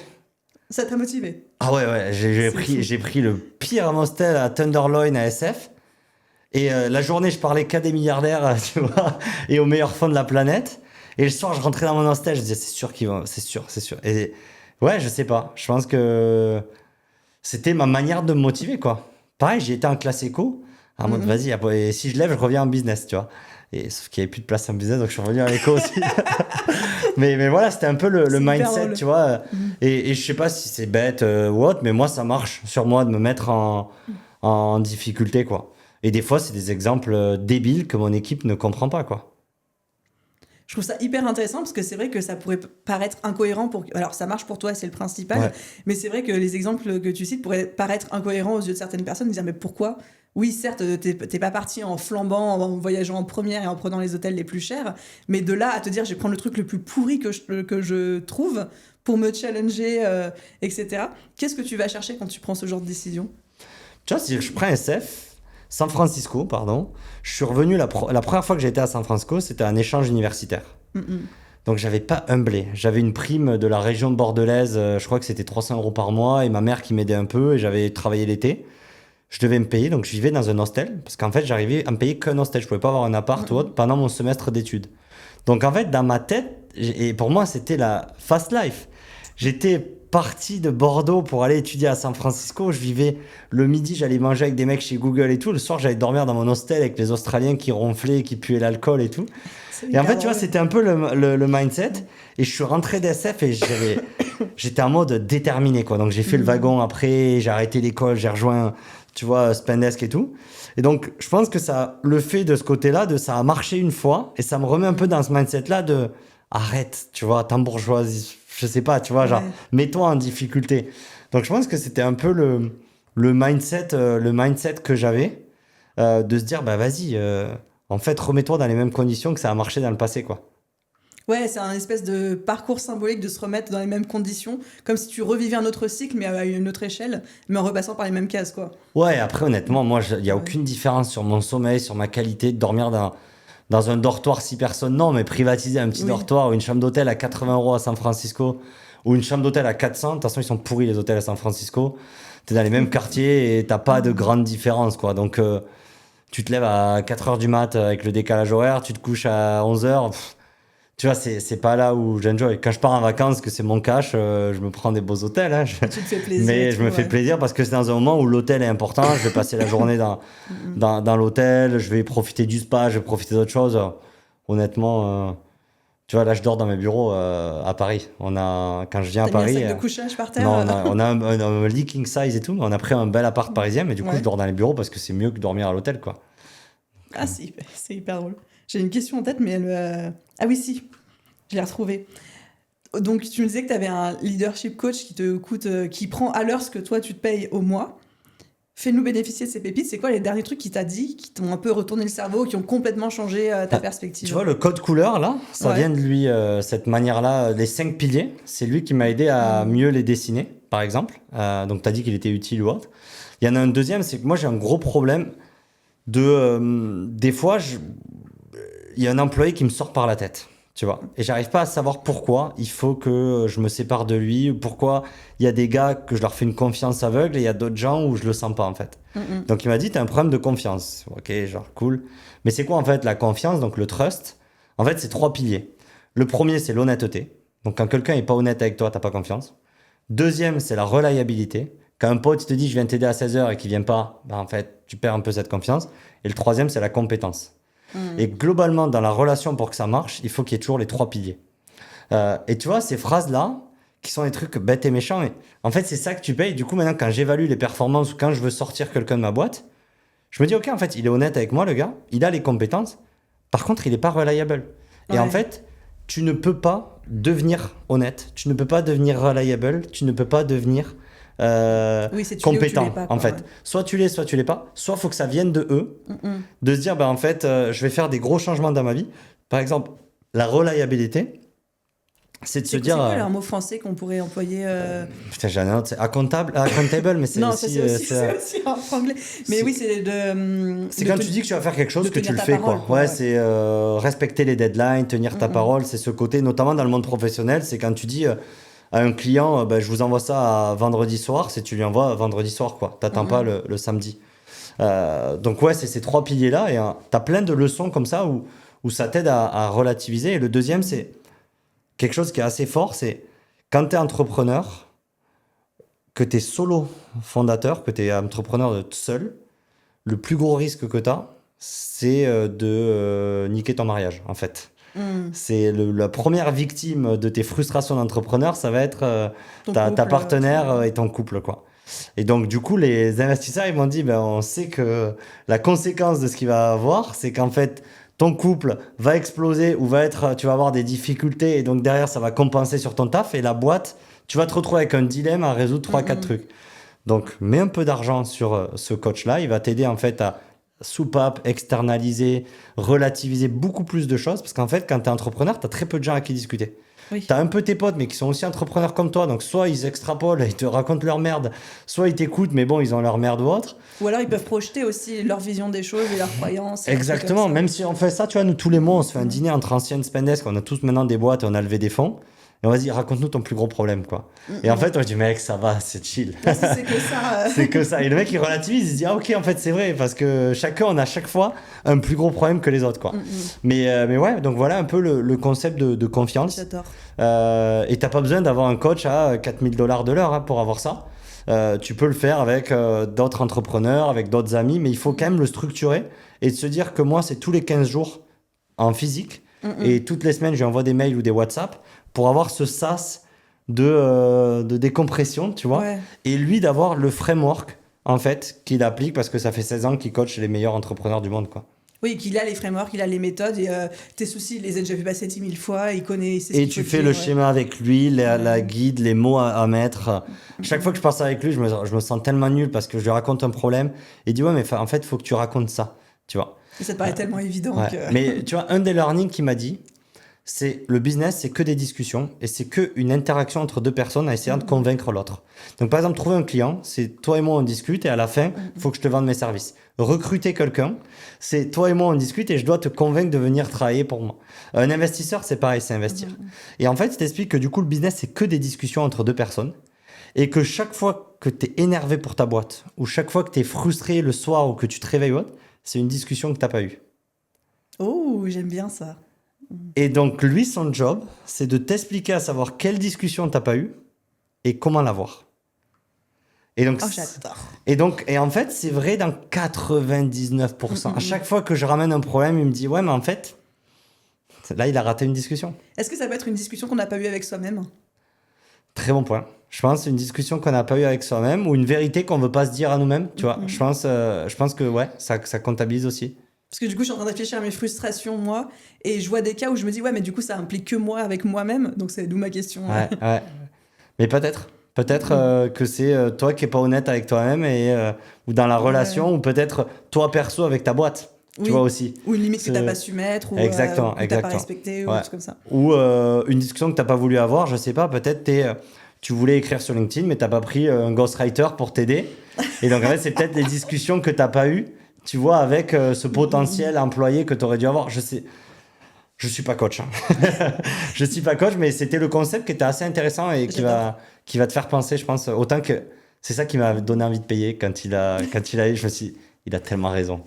Ça t'a motivé? Ah ouais, j'ai pris le pire hostel à Tenderloin à SF. Et la journée, je parlais qu'à des milliardaires, tu vois, et aux meilleurs fonds de la planète. Et le soir, je rentrais dans mon hostel, je disais, c'est sûr qu'ils vont, c'est sûr. Et ouais, je sais pas. Je pense que c'était ma manière de me motiver, quoi. Pareil, j'ai été en classe éco, en mode, vas-y, et si je lève, je reviens en business, tu vois. Et sauf qu'il n'y avait plus de place en business, donc je suis revenu à l'éco aussi. mais voilà, c'était un peu le mindset, tu vois. Et je sais pas si c'est bête ou autre, mais moi, ça marche sur moi de me mettre en difficulté, quoi. Et des fois, c'est des exemples débiles que mon équipe ne comprend pas, quoi. Je trouve ça hyper intéressant parce que c'est vrai que ça pourrait paraître incohérent alors ça marche pour toi, c'est le principal, mais c'est vrai que les exemples que tu cites pourraient paraître incohérents aux yeux de certaines personnes, dire mais pourquoi oui, certes, t'es pas parti en flambant, en voyageant en première et en prenant les hôtels les plus chers, mais de là à te dire, je vais prendre le truc le plus pourri que je trouve pour me challenger, etc. Qu'est-ce que tu vas chercher quand tu prends ce genre de décision? Tu vois, si je prends San Francisco, pardon, je suis revenu, la première fois que j'ai été à San Francisco, c'était un échange universitaire. Donc, j'avais pas un blé. J'avais une prime de la région bordelaise, je crois que c'était 300 € par mois, et ma mère qui m'aidait un peu, et j'avais travaillé l'été. Je devais me payer, donc je vivais dans un hostel, parce qu'en fait, j'arrivais à me payer qu'un hostel. Je pouvais pas avoir un appart ou autre pendant mon semestre d'études. Donc, en fait, dans ma tête, et pour moi, c'était la fast life. J'étais parti de Bordeaux pour aller étudier à San Francisco. Je vivais le midi, j'allais manger avec des mecs chez Google et tout. Le soir, j'allais dormir dans mon hostel avec les Australiens qui ronflaient, qui puaient l'alcool et tout. Et en fait, tu vois, c'était un peu le mindset. Et je suis rentré d'SF et j'étais en mode déterminé, quoi. Donc, j'ai fait le wagon après, j'ai arrêté l'école, j'ai rejoint, tu vois, Spendesk et tout. Et donc, je pense que le fait de ce côté-là, ça a marché une fois. Et ça me remet un peu dans ce mindset-là de arrête, tu vois, t'embourgeoisie. Je sais pas, tu vois, genre, mets-toi en difficulté. Donc, je pense que c'était un peu le mindset que j'avais, de se dire, bah vas-y, en fait, remets-toi dans les mêmes conditions que ça a marché dans le passé, quoi. Ouais, c'est un espèce de parcours symbolique de se remettre dans les mêmes conditions, comme si tu revivais un autre cycle, mais à une autre échelle, mais en repassant par les mêmes cases, quoi. Ouais, après, honnêtement, moi, il n'y a aucune différence sur mon sommeil, sur ma qualité de dormir dans un dortoir 6 personnes, non, mais privatiser un petit dortoir ou une chambre d'hôtel à 80 € à San Francisco ou une chambre d'hôtel à 400, de toute façon, ils sont pourris les hôtels à San Francisco. T'es dans les mêmes quartiers et t'as pas de grande différence, quoi. Donc, tu te lèves à 4 h du mat avec le décalage horaire, tu te couches à 11 h. Tu vois, c'est pas là où j'enjoy. Quand je pars en vacances, que c'est mon cash, je me prends des beaux hôtels. Hein, tu te fais plaisir. Mais je me fais plaisir parce que c'est dans un moment où l'hôtel est important. Je vais passer la journée dans l'hôtel, je vais profiter du spa, je vais profiter d'autres choses. Honnêtement, tu vois, là, je dors dans mes bureaux à Paris. Quand je viens à Paris. Mis un sac de couchage par terre. Non, on a un lit king size et tout, mais on a pris un bel appart parisien. Mais du coup, je dors dans les bureaux parce que c'est mieux que dormir à l'hôtel, quoi. Ah, c'est hyper drôle. J'ai une question en tête, mais elle. Ah oui, si, je l'ai retrouvée. Donc, tu me disais que tu avais un leadership coach qui te coûte, qui prend à l'heure ce que toi, tu te payes au mois. Fais-nous bénéficier de ces pépites. C'est quoi les derniers trucs qu'il t'a dit, qui t'ont un peu retourné le cerveau, qui ont complètement changé ta perspective? Tu vois, le code couleur, là, ça vient de lui, cette manière-là. Les 5 piliers, c'est lui qui m'a aidé à mieux les dessiner, par exemple. Donc, tu as dit qu'il était utile ou autre. Il y en a un deuxième, c'est que moi, j'ai un gros problème des fois, il y a un employé qui me sort par la tête, tu vois. Et j'arrive pas à savoir pourquoi il faut que je me sépare de lui, ou pourquoi il y a des gars que je leur fais une confiance aveugle et il y a d'autres gens où je le sens pas, en fait. Donc il m'a dit, t'as un problème de confiance. Ok, genre cool. Mais c'est quoi, en fait, la confiance, donc le trust? En fait, c'est 3 piliers. Le premier, c'est l'honnêteté. Donc quand quelqu'un est pas honnête avec toi, t'as pas confiance. Deuxième, c'est la reliabilité. Quand un pote te dit, je viens t'aider à 16 h et qu'il vient pas, bah, en fait, tu perds un peu cette confiance. Et le troisième, c'est la compétence. Et globalement, dans la relation, pour que ça marche, il faut qu'il y ait toujours les 3 piliers. Et tu vois, ces phrases-là, qui sont des trucs bêtes et méchants, et en fait, c'est ça que tu payes. Du coup, maintenant, quand j'évalue les performances ou quand je veux sortir quelqu'un de ma boîte, je me dis, ok, en fait, il est honnête avec moi, le gars, il a les compétences. Par contre, il n'est pas reliable. Et en fait, tu ne peux pas devenir honnête, tu ne peux pas devenir reliable, tu ne peux pas devenir compétent, pas, en fait. Ouais. Soit tu l'es, soit tu l'es pas. Soit il faut que ça vienne de eux, de se dire, en fait, je vais faire des gros changements dans ma vie. Par exemple, la reliabilité, c'est de se dire... C'est quoi un mot français qu'on pourrait employer Putain, j'en ai un autre, c'est accountable, mais c'est non, aussi... c'est aussi en anglais. Mais oui, c'est de... C'est quand tu dis que tu vas faire quelque chose, que tu le fais, parole, quoi. Ouais, c'est respecter les deadlines, tenir ta parole, c'est ce côté, notamment dans le monde professionnel, c'est quand tu dis... à un client, je vous envoie ça à vendredi soir, c'est tu lui envoies vendredi soir, quoi. T'attends pas le samedi. Donc ouais, c'est ces 3 piliers-là, et t'as plein de leçons comme ça où ça t'aide à relativiser. Et le deuxième, c'est quelque chose qui est assez fort, c'est quand t'es entrepreneur, que t'es solo fondateur, que t'es entrepreneur de seul, le plus gros risque que t'as, c'est de niquer ton mariage, en fait. C'est la première victime de tes frustrations d'entrepreneur, ça va être ta partenaire et ton couple, quoi. Et donc, du coup, les investisseurs, ils m'ont dit, on sait que la conséquence de ce qu'il va avoir, c'est qu'en fait, ton couple va exploser ou tu vas avoir des difficultés et donc derrière, ça va compenser sur ton taf et la boîte, tu vas te retrouver avec un dilemme à résoudre 3-4 trucs. Donc, mets un peu d'argent sur ce coach-là. Il va t'aider en fait à soupape, externaliser, relativiser beaucoup plus de choses. Parce qu'en fait, quand tu es entrepreneur, tu as très peu de gens à qui discuter. Oui. Tu as un peu tes potes, mais qui sont aussi entrepreneurs comme toi. Donc, soit ils extrapolent, ils te racontent leur merde, soit ils t'écoutent, mais bon, ils ont leur merde ou autre. Ou alors ils peuvent projeter aussi leur vision des choses et leurs croyances. Exactement. Même si on fait ça, tu vois, nous tous les mois, on se fait un dîner entre anciennes Spendesk. On a tous maintenant des boîtes, on a levé des fonds. Et on va dire, raconte-nous ton plus gros problème, quoi. Et en fait, on dit, mec, ça va, c'est chill. Ouais, c'est que ça. C'est que ça. Et le mec, il relativise, il se dit, ah, ok, en fait, c'est vrai, parce que chacun, on a chaque fois un plus gros problème que les autres, quoi. Mais ouais, donc voilà un peu le concept de confiance. J'adore. Et t'as pas besoin d'avoir un coach à $4 000 de l'heure, hein, pour avoir ça. Tu peux le faire avec d'autres entrepreneurs, avec d'autres amis, mais il faut quand même le structurer et de se dire que moi, c'est tous les 15 jours en physique. Et toutes les semaines, je lui envoie des mails ou des WhatsApp pour avoir ce sas de décompression, tu vois. Ouais. Et lui, d'avoir le framework, en fait, qu'il applique parce que ça fait 16 ans qu'il coach les meilleurs entrepreneurs du monde, quoi. Oui, qu'il a les frameworks, il a les méthodes et tes soucis, il les a déjà vu passer 10 000 fois, il connaît. Et tu fais le schéma avec lui, la guide, les mots à mettre. Chaque fois que je passe avec lui, je me sens tellement nul parce que je lui raconte un problème. Et il dit, ouais, mais en fait, il faut que tu racontes ça, tu vois. Et ça te paraît tellement évident Ouais. que... Mais tu vois, un des learnings qu'il m'a dit, c'est le business, c'est que des discussions et c'est que une interaction entre deux personnes à essayer de convaincre l'autre. Donc, par exemple, trouver un client, c'est toi et moi, on discute et à la fin, il faut que je te vende mes services. Recruter quelqu'un, c'est toi et moi, on discute et je dois te convaincre de venir travailler pour moi. Un investisseur, c'est pareil, c'est investir. Et en fait, il t'explique que du coup, le business, c'est que des discussions entre deux personnes et que chaque fois que tu es énervé pour ta boîte ou chaque fois que tu es frustré le soir ou que tu te réveilles, c'est une discussion que tu n'as pas eue. Oh, j'aime bien ça. Et donc, lui, son job, c'est de t'expliquer à savoir quelle discussion t'as pas eue et comment l'avoir. Et donc, Oh, j'adore. Et en fait, c'est vrai dans 99%. À chaque fois que je ramène un problème, il me dit, ouais, mais en fait, là, il a raté une discussion. Est-ce que ça peut être une discussion qu'on n'a pas eue avec soi-même? Très bon point. Je pense que c'est une discussion qu'on n'a pas eue avec soi-même ou une vérité qu'on veut pas se dire à nous-mêmes, tu vois. Je pense que, ouais, ça comptabilise aussi. Parce que du coup, je suis en train de réfléchir à mes frustrations, moi, et je vois des cas où je me dis, ouais, mais du coup, ça implique que moi avec moi-même, donc c'est d'où ma question. Ouais. Mais peut-être que c'est toi qui n'es pas honnête avec toi-même ou dans la relation, ou peut-être toi perso avec ta boîte, tu vois aussi. Ou une limite que tu n'as pas su mettre, ou Exactement, que tu n'as pas respecté, ou des trucs comme ça. Ou une discussion que tu n'as pas voulu avoir, je sais pas, peut-être tu voulais écrire sur LinkedIn, mais tu n'as pas pris un ghostwriter pour t'aider. Et donc en fait, c'est peut-être les discussions que tu n'as pas eues, tu vois, avec ce potentiel employé que tu aurais dû avoir. Je suis pas coach. Hein. Je suis pas coach, mais c'était le concept qui était assez intéressant et qui va te faire penser, je pense. Autant que c'est ça qui m'a donné envie de payer quand il a eu. Je me suis dit, il a tellement raison.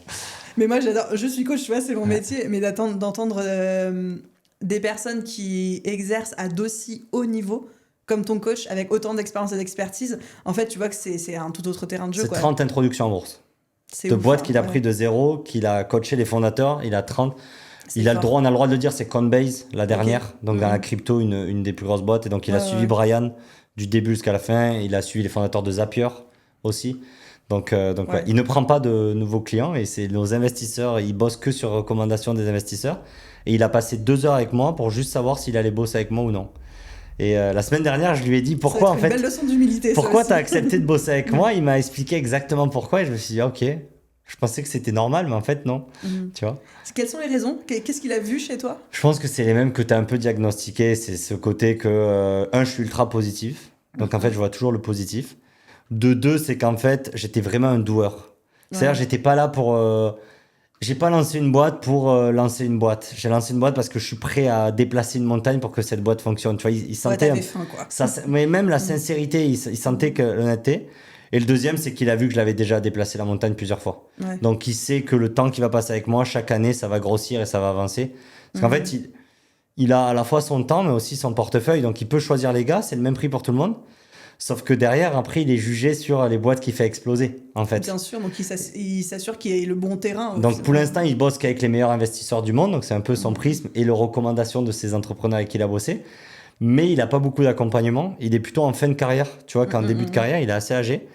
Mais moi, j'adore. Je suis coach, tu vois, c'est mon métier, mais d'entendre des personnes qui exercent à d'aussi haut niveau, comme ton coach, avec autant d'expérience et d'expertise, en fait, tu vois que c'est un tout autre terrain de jeu. C'est quoi. 30 introductions en bourse. C'est de ouf, boîtes hein, qu'il a pris de zéro, qu'il a coaché les fondateurs, il a 30. C'est Il a fort. on a le droit de le dire, c'est Coinbase, la dernière, donc dans la crypto, une des plus grosses boîtes. Et donc il a suivi Brian du début jusqu'à la fin. Il a suivi les fondateurs de Zapier aussi. Donc ouais, il ne prend pas de nouveaux clients et c'est nos investisseurs, ils bossent que sur recommandation des investisseurs. Et il a passé 2 heures avec moi pour juste savoir s'il allait bosser avec moi ou non. Et la semaine dernière, je lui ai dit pourquoi en fait. Une belle leçon d'humilité. Pourquoi tu as accepté de bosser avec moi? Il m'a expliqué exactement pourquoi et je me suis dit, ok, je pensais que c'était normal, mais en fait, non. Tu vois? Quelles sont les raisons? Qu'est-ce qu'il a vu chez toi? Je pense que c'est les mêmes que tu as un peu diagnostiqué. C'est ce côté que, je suis ultra positif. Donc, en fait, je vois toujours le positif. De 2, c'est qu'en fait, j'étais vraiment un doueur. C'est-à-dire, j'étais pas là pour. J'ai pas lancé une boîte pour lancer une boîte. J'ai lancé une boîte parce que je suis prêt à déplacer une montagne pour que cette boîte fonctionne. Tu vois, il sentait. T'avais faim, quoi. Mais même la sincérité, il sentait que l'honnêteté. Et le deuxième, c'est qu'il a vu que je l'avais déjà déplacé la montagne plusieurs fois. Ouais. Donc, il sait que le temps qu'il va passer avec moi, chaque année, ça va grossir et ça va avancer. Parce qu'en fait, il a à la fois son temps, mais aussi son portefeuille. Donc, il peut choisir les gars. C'est le même prix pour tout le monde. Sauf que derrière, après, il est jugé sur les boîtes qu'il fait exploser, en fait. Bien sûr, donc il s'assure qu'il y ait le bon terrain. Donc, pour l'instant, il bosse qu'avec les meilleurs investisseurs du monde. Donc, c'est un peu son prisme et les recommandations de ces entrepreneurs avec qui il a bossé. Mais il n'a pas beaucoup d'accompagnement. Il est plutôt en fin de carrière. Tu vois, qu'en début de carrière, il est assez âgé.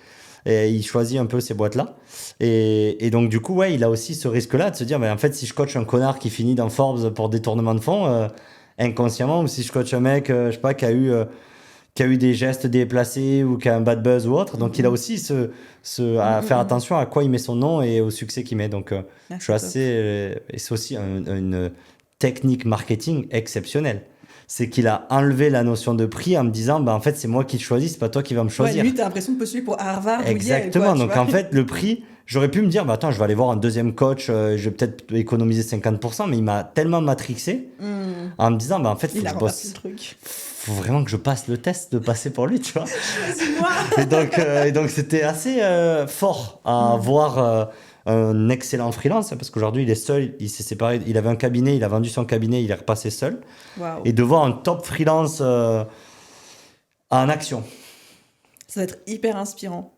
Et il choisit un peu ces boîtes-là. Et donc, du coup, ouais, il a aussi ce risque-là de se dire, en fait, si je coach un connard qui finit dans Forbes pour détournement de fonds, inconsciemment, ou si je coach un mec, je sais pas, qui qui a eu des gestes déplacés ou qui a un bad buzz ou autre. Donc, il a aussi à faire attention à quoi il met son nom et au succès qu'il met. Donc, je suis assez... et c'est aussi une technique marketing exceptionnelle. C'est qu'il a enlevé la notion de prix en me disant, bah, en fait, c'est moi qui te choisis, c'est pas toi qui vas me choisir. Lui, t'as l'impression de postuler pour Harvard. Exactement. Ou Yale, donc, en fait, le prix, j'aurais pu me dire, bah, attends, je vais aller voir un deuxième coach, je vais peut-être économiser 50%, mais il m'a tellement matrixé en me disant, bah, en fait, faut vraiment que je passe le test de passer pour lui, tu vois. et donc, c'était assez fort à voir un excellent freelance, parce qu'aujourd'hui, il est seul, il s'est séparé, il avait un cabinet, il a vendu son cabinet, il est repassé seul. Wow. Et de voir un top freelance en action. Ça va être hyper inspirant.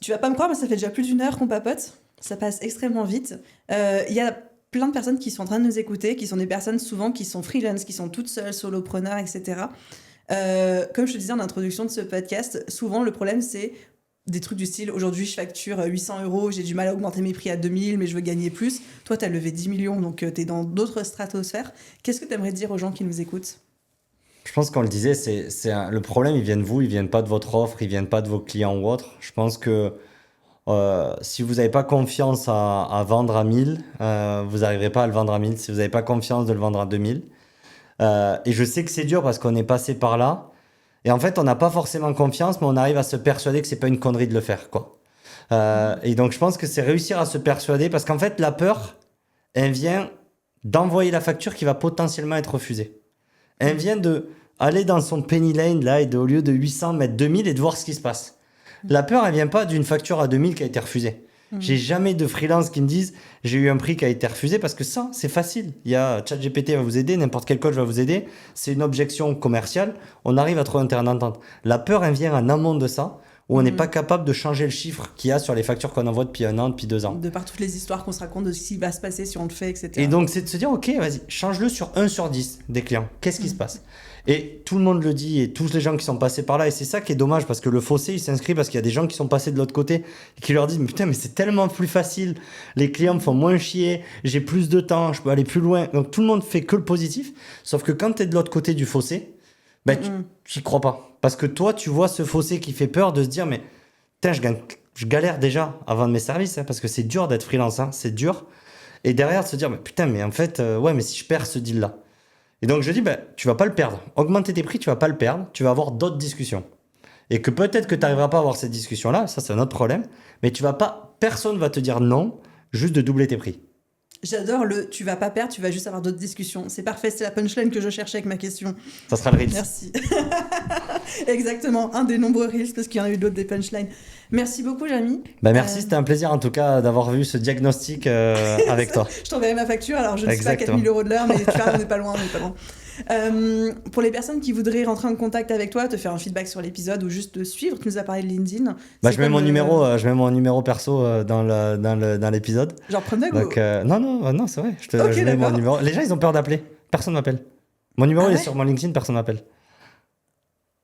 Tu vas pas me croire, mais ça fait déjà plus d'1 heure qu'on papote. Ça passe extrêmement vite. Il y a plein de personnes qui sont en train de nous écouter, qui sont des personnes souvent qui sont freelance, qui sont toutes seules, solopreneurs, etc. Comme je te disais en introduction de ce podcast, souvent le problème c'est des trucs du style, aujourd'hui je facture 800 €, j'ai du mal à augmenter mes prix à 2000, mais je veux gagner plus. Toi, tu as levé 10 millions, donc tu es dans d'autres stratosphères. Qu'est-ce que tu aimerais dire aux gens qui nous écoutent ? Je pense qu'on le disait, le problème, il vient de vous, il vient pas de votre offre, il vient pas de vos clients ou autres. Je pense que si vous n'avez pas confiance à vendre à 1000, vous n'arriverez pas à le vendre à 1000. Si vous n'avez pas confiance de le vendre à 2000. Et je sais que c'est dur parce qu'on est passé par là. Et en fait, on n'a pas forcément confiance, mais on arrive à se persuader que c'est pas une connerie de le faire, quoi. Et donc, je pense que c'est réussir à se persuader, parce qu'en fait, la peur, elle vient d'envoyer la facture qui va potentiellement être refusée. Elle vient de aller dans son penny lane, là, et au lieu de 800, mettre 2000 et de voir ce qui se passe. La peur, elle vient pas d'une facture à 2000 qui a été refusée. J'ai jamais de freelance qui me disent j'ai eu un prix qui a été refusé, parce que ça, c'est facile. Il y a ChatGPT va vous aider, n'importe quel coach va vous aider. C'est une objection commerciale. On arrive à trouver un terrain d'entente. La peur, elle vient en amont de ça, où on n'est pas capable de changer le chiffre qu'il y a sur les factures qu'on envoie depuis 1 an, depuis 2 ans. De par toutes les histoires qu'on se raconte de ce qui va se passer si on le fait, etc. Et donc, c'est de se dire, ok, vas-y, change-le sur 1 sur 10 des clients. Qu'est-ce qui se passe ? Et tout le monde le dit, et tous les gens qui sont passés par là, et c'est ça qui est dommage, parce que le fossé, il s'inscrit parce qu'il y a des gens qui sont passés de l'autre côté et qui leur disent, mais putain, mais c'est tellement plus facile, les clients me font moins chier, j'ai plus de temps, je peux aller plus loin. Donc tout le monde fait que le positif, sauf que quand tu es de l'autre côté du fossé, ben, tu n'y crois pas. Parce que toi, tu vois ce fossé qui fait peur de se dire, mais putain, je galère déjà à vendre mes services, hein, parce que c'est dur d'être freelance, hein, c'est dur. Et derrière, de se dire, mais putain, mais en fait, ouais, mais si je perds ce deal-là. Et donc, je dis, ben, tu vas pas le perdre. Augmenter tes prix, tu vas pas le perdre. Tu vas avoir d'autres discussions. Et que peut-être que tu n'arriveras pas à avoir cette discussion-là. Ça, c'est un autre problème. Mais personne va te dire non, juste de doubler tes prix. J'adore tu vas pas perdre, tu vas juste avoir d'autres discussions. C'est parfait, c'est la punchline que je cherchais avec ma question. Ça sera le Reels. Merci. Exactement, un des nombreux Reels, parce qu'il y en a eu d'autres des punchlines. Merci beaucoup, Jérémy. Bah, merci, c'était un plaisir en tout cas d'avoir vu ce diagnostic avec toi. Je t'enverrai ma facture, alors je ne sais pas 4 000 € de l'heure, mais tu vois, on n'est pas loin, pour les personnes qui voudraient rentrer en contact avec toi, te faire un feedback sur l'épisode ou juste te suivre, tu nous as parlé de LinkedIn. Bah, je mets mon numéro perso dans l'épisode. Genre Promdog ou... non, c'est vrai. Je mets mon numéro. Les gens, ils ont peur d'appeler. Personne m'appelle. Mon numéro il est sur mon LinkedIn, personne m'appelle.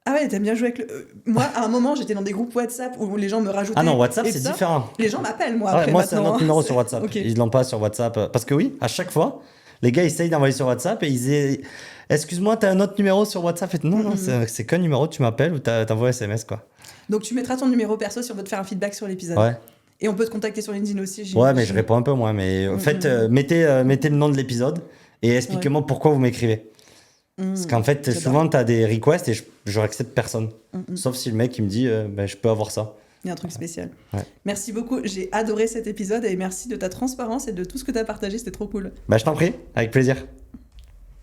Ah ouais, t'aimes bien jouer avec le... Moi, à un moment, j'étais dans des groupes WhatsApp où les gens me rajoutaient... Ah non, WhatsApp, c'est différent. Les gens m'appellent, moi, après, moi, c'est un autre numéro sur WhatsApp. Okay. Ils l'ont pas sur WhatsApp. Parce que oui, à chaque fois, les gars essayent d'envoyer sur WhatsApp et ils disent « Excuse-moi, t'as un autre numéro sur WhatsApp ?» et non, c'est qu'un numéro, tu m'appelles ou t'envoies SMS, quoi. Donc, tu mettras ton numéro perso si on veut te faire un feedback sur l'épisode. Ouais. Et on peut te contacter sur LinkedIn aussi. Ouais, mais je réponds un peu, moi. Mais en fait, mettez le nom de l'épisode et expliquez-moi pourquoi vous m'écrivez. Parce qu'en fait, souvent, tu as des requests et je n'accepte personne. Sauf si le mec il me dit je peux avoir ça. Il y a un truc spécial. Ouais. Merci beaucoup. J'ai adoré cet épisode et merci de ta transparence et de tout ce que tu as partagé. C'était trop cool. Je t'en prie, avec plaisir.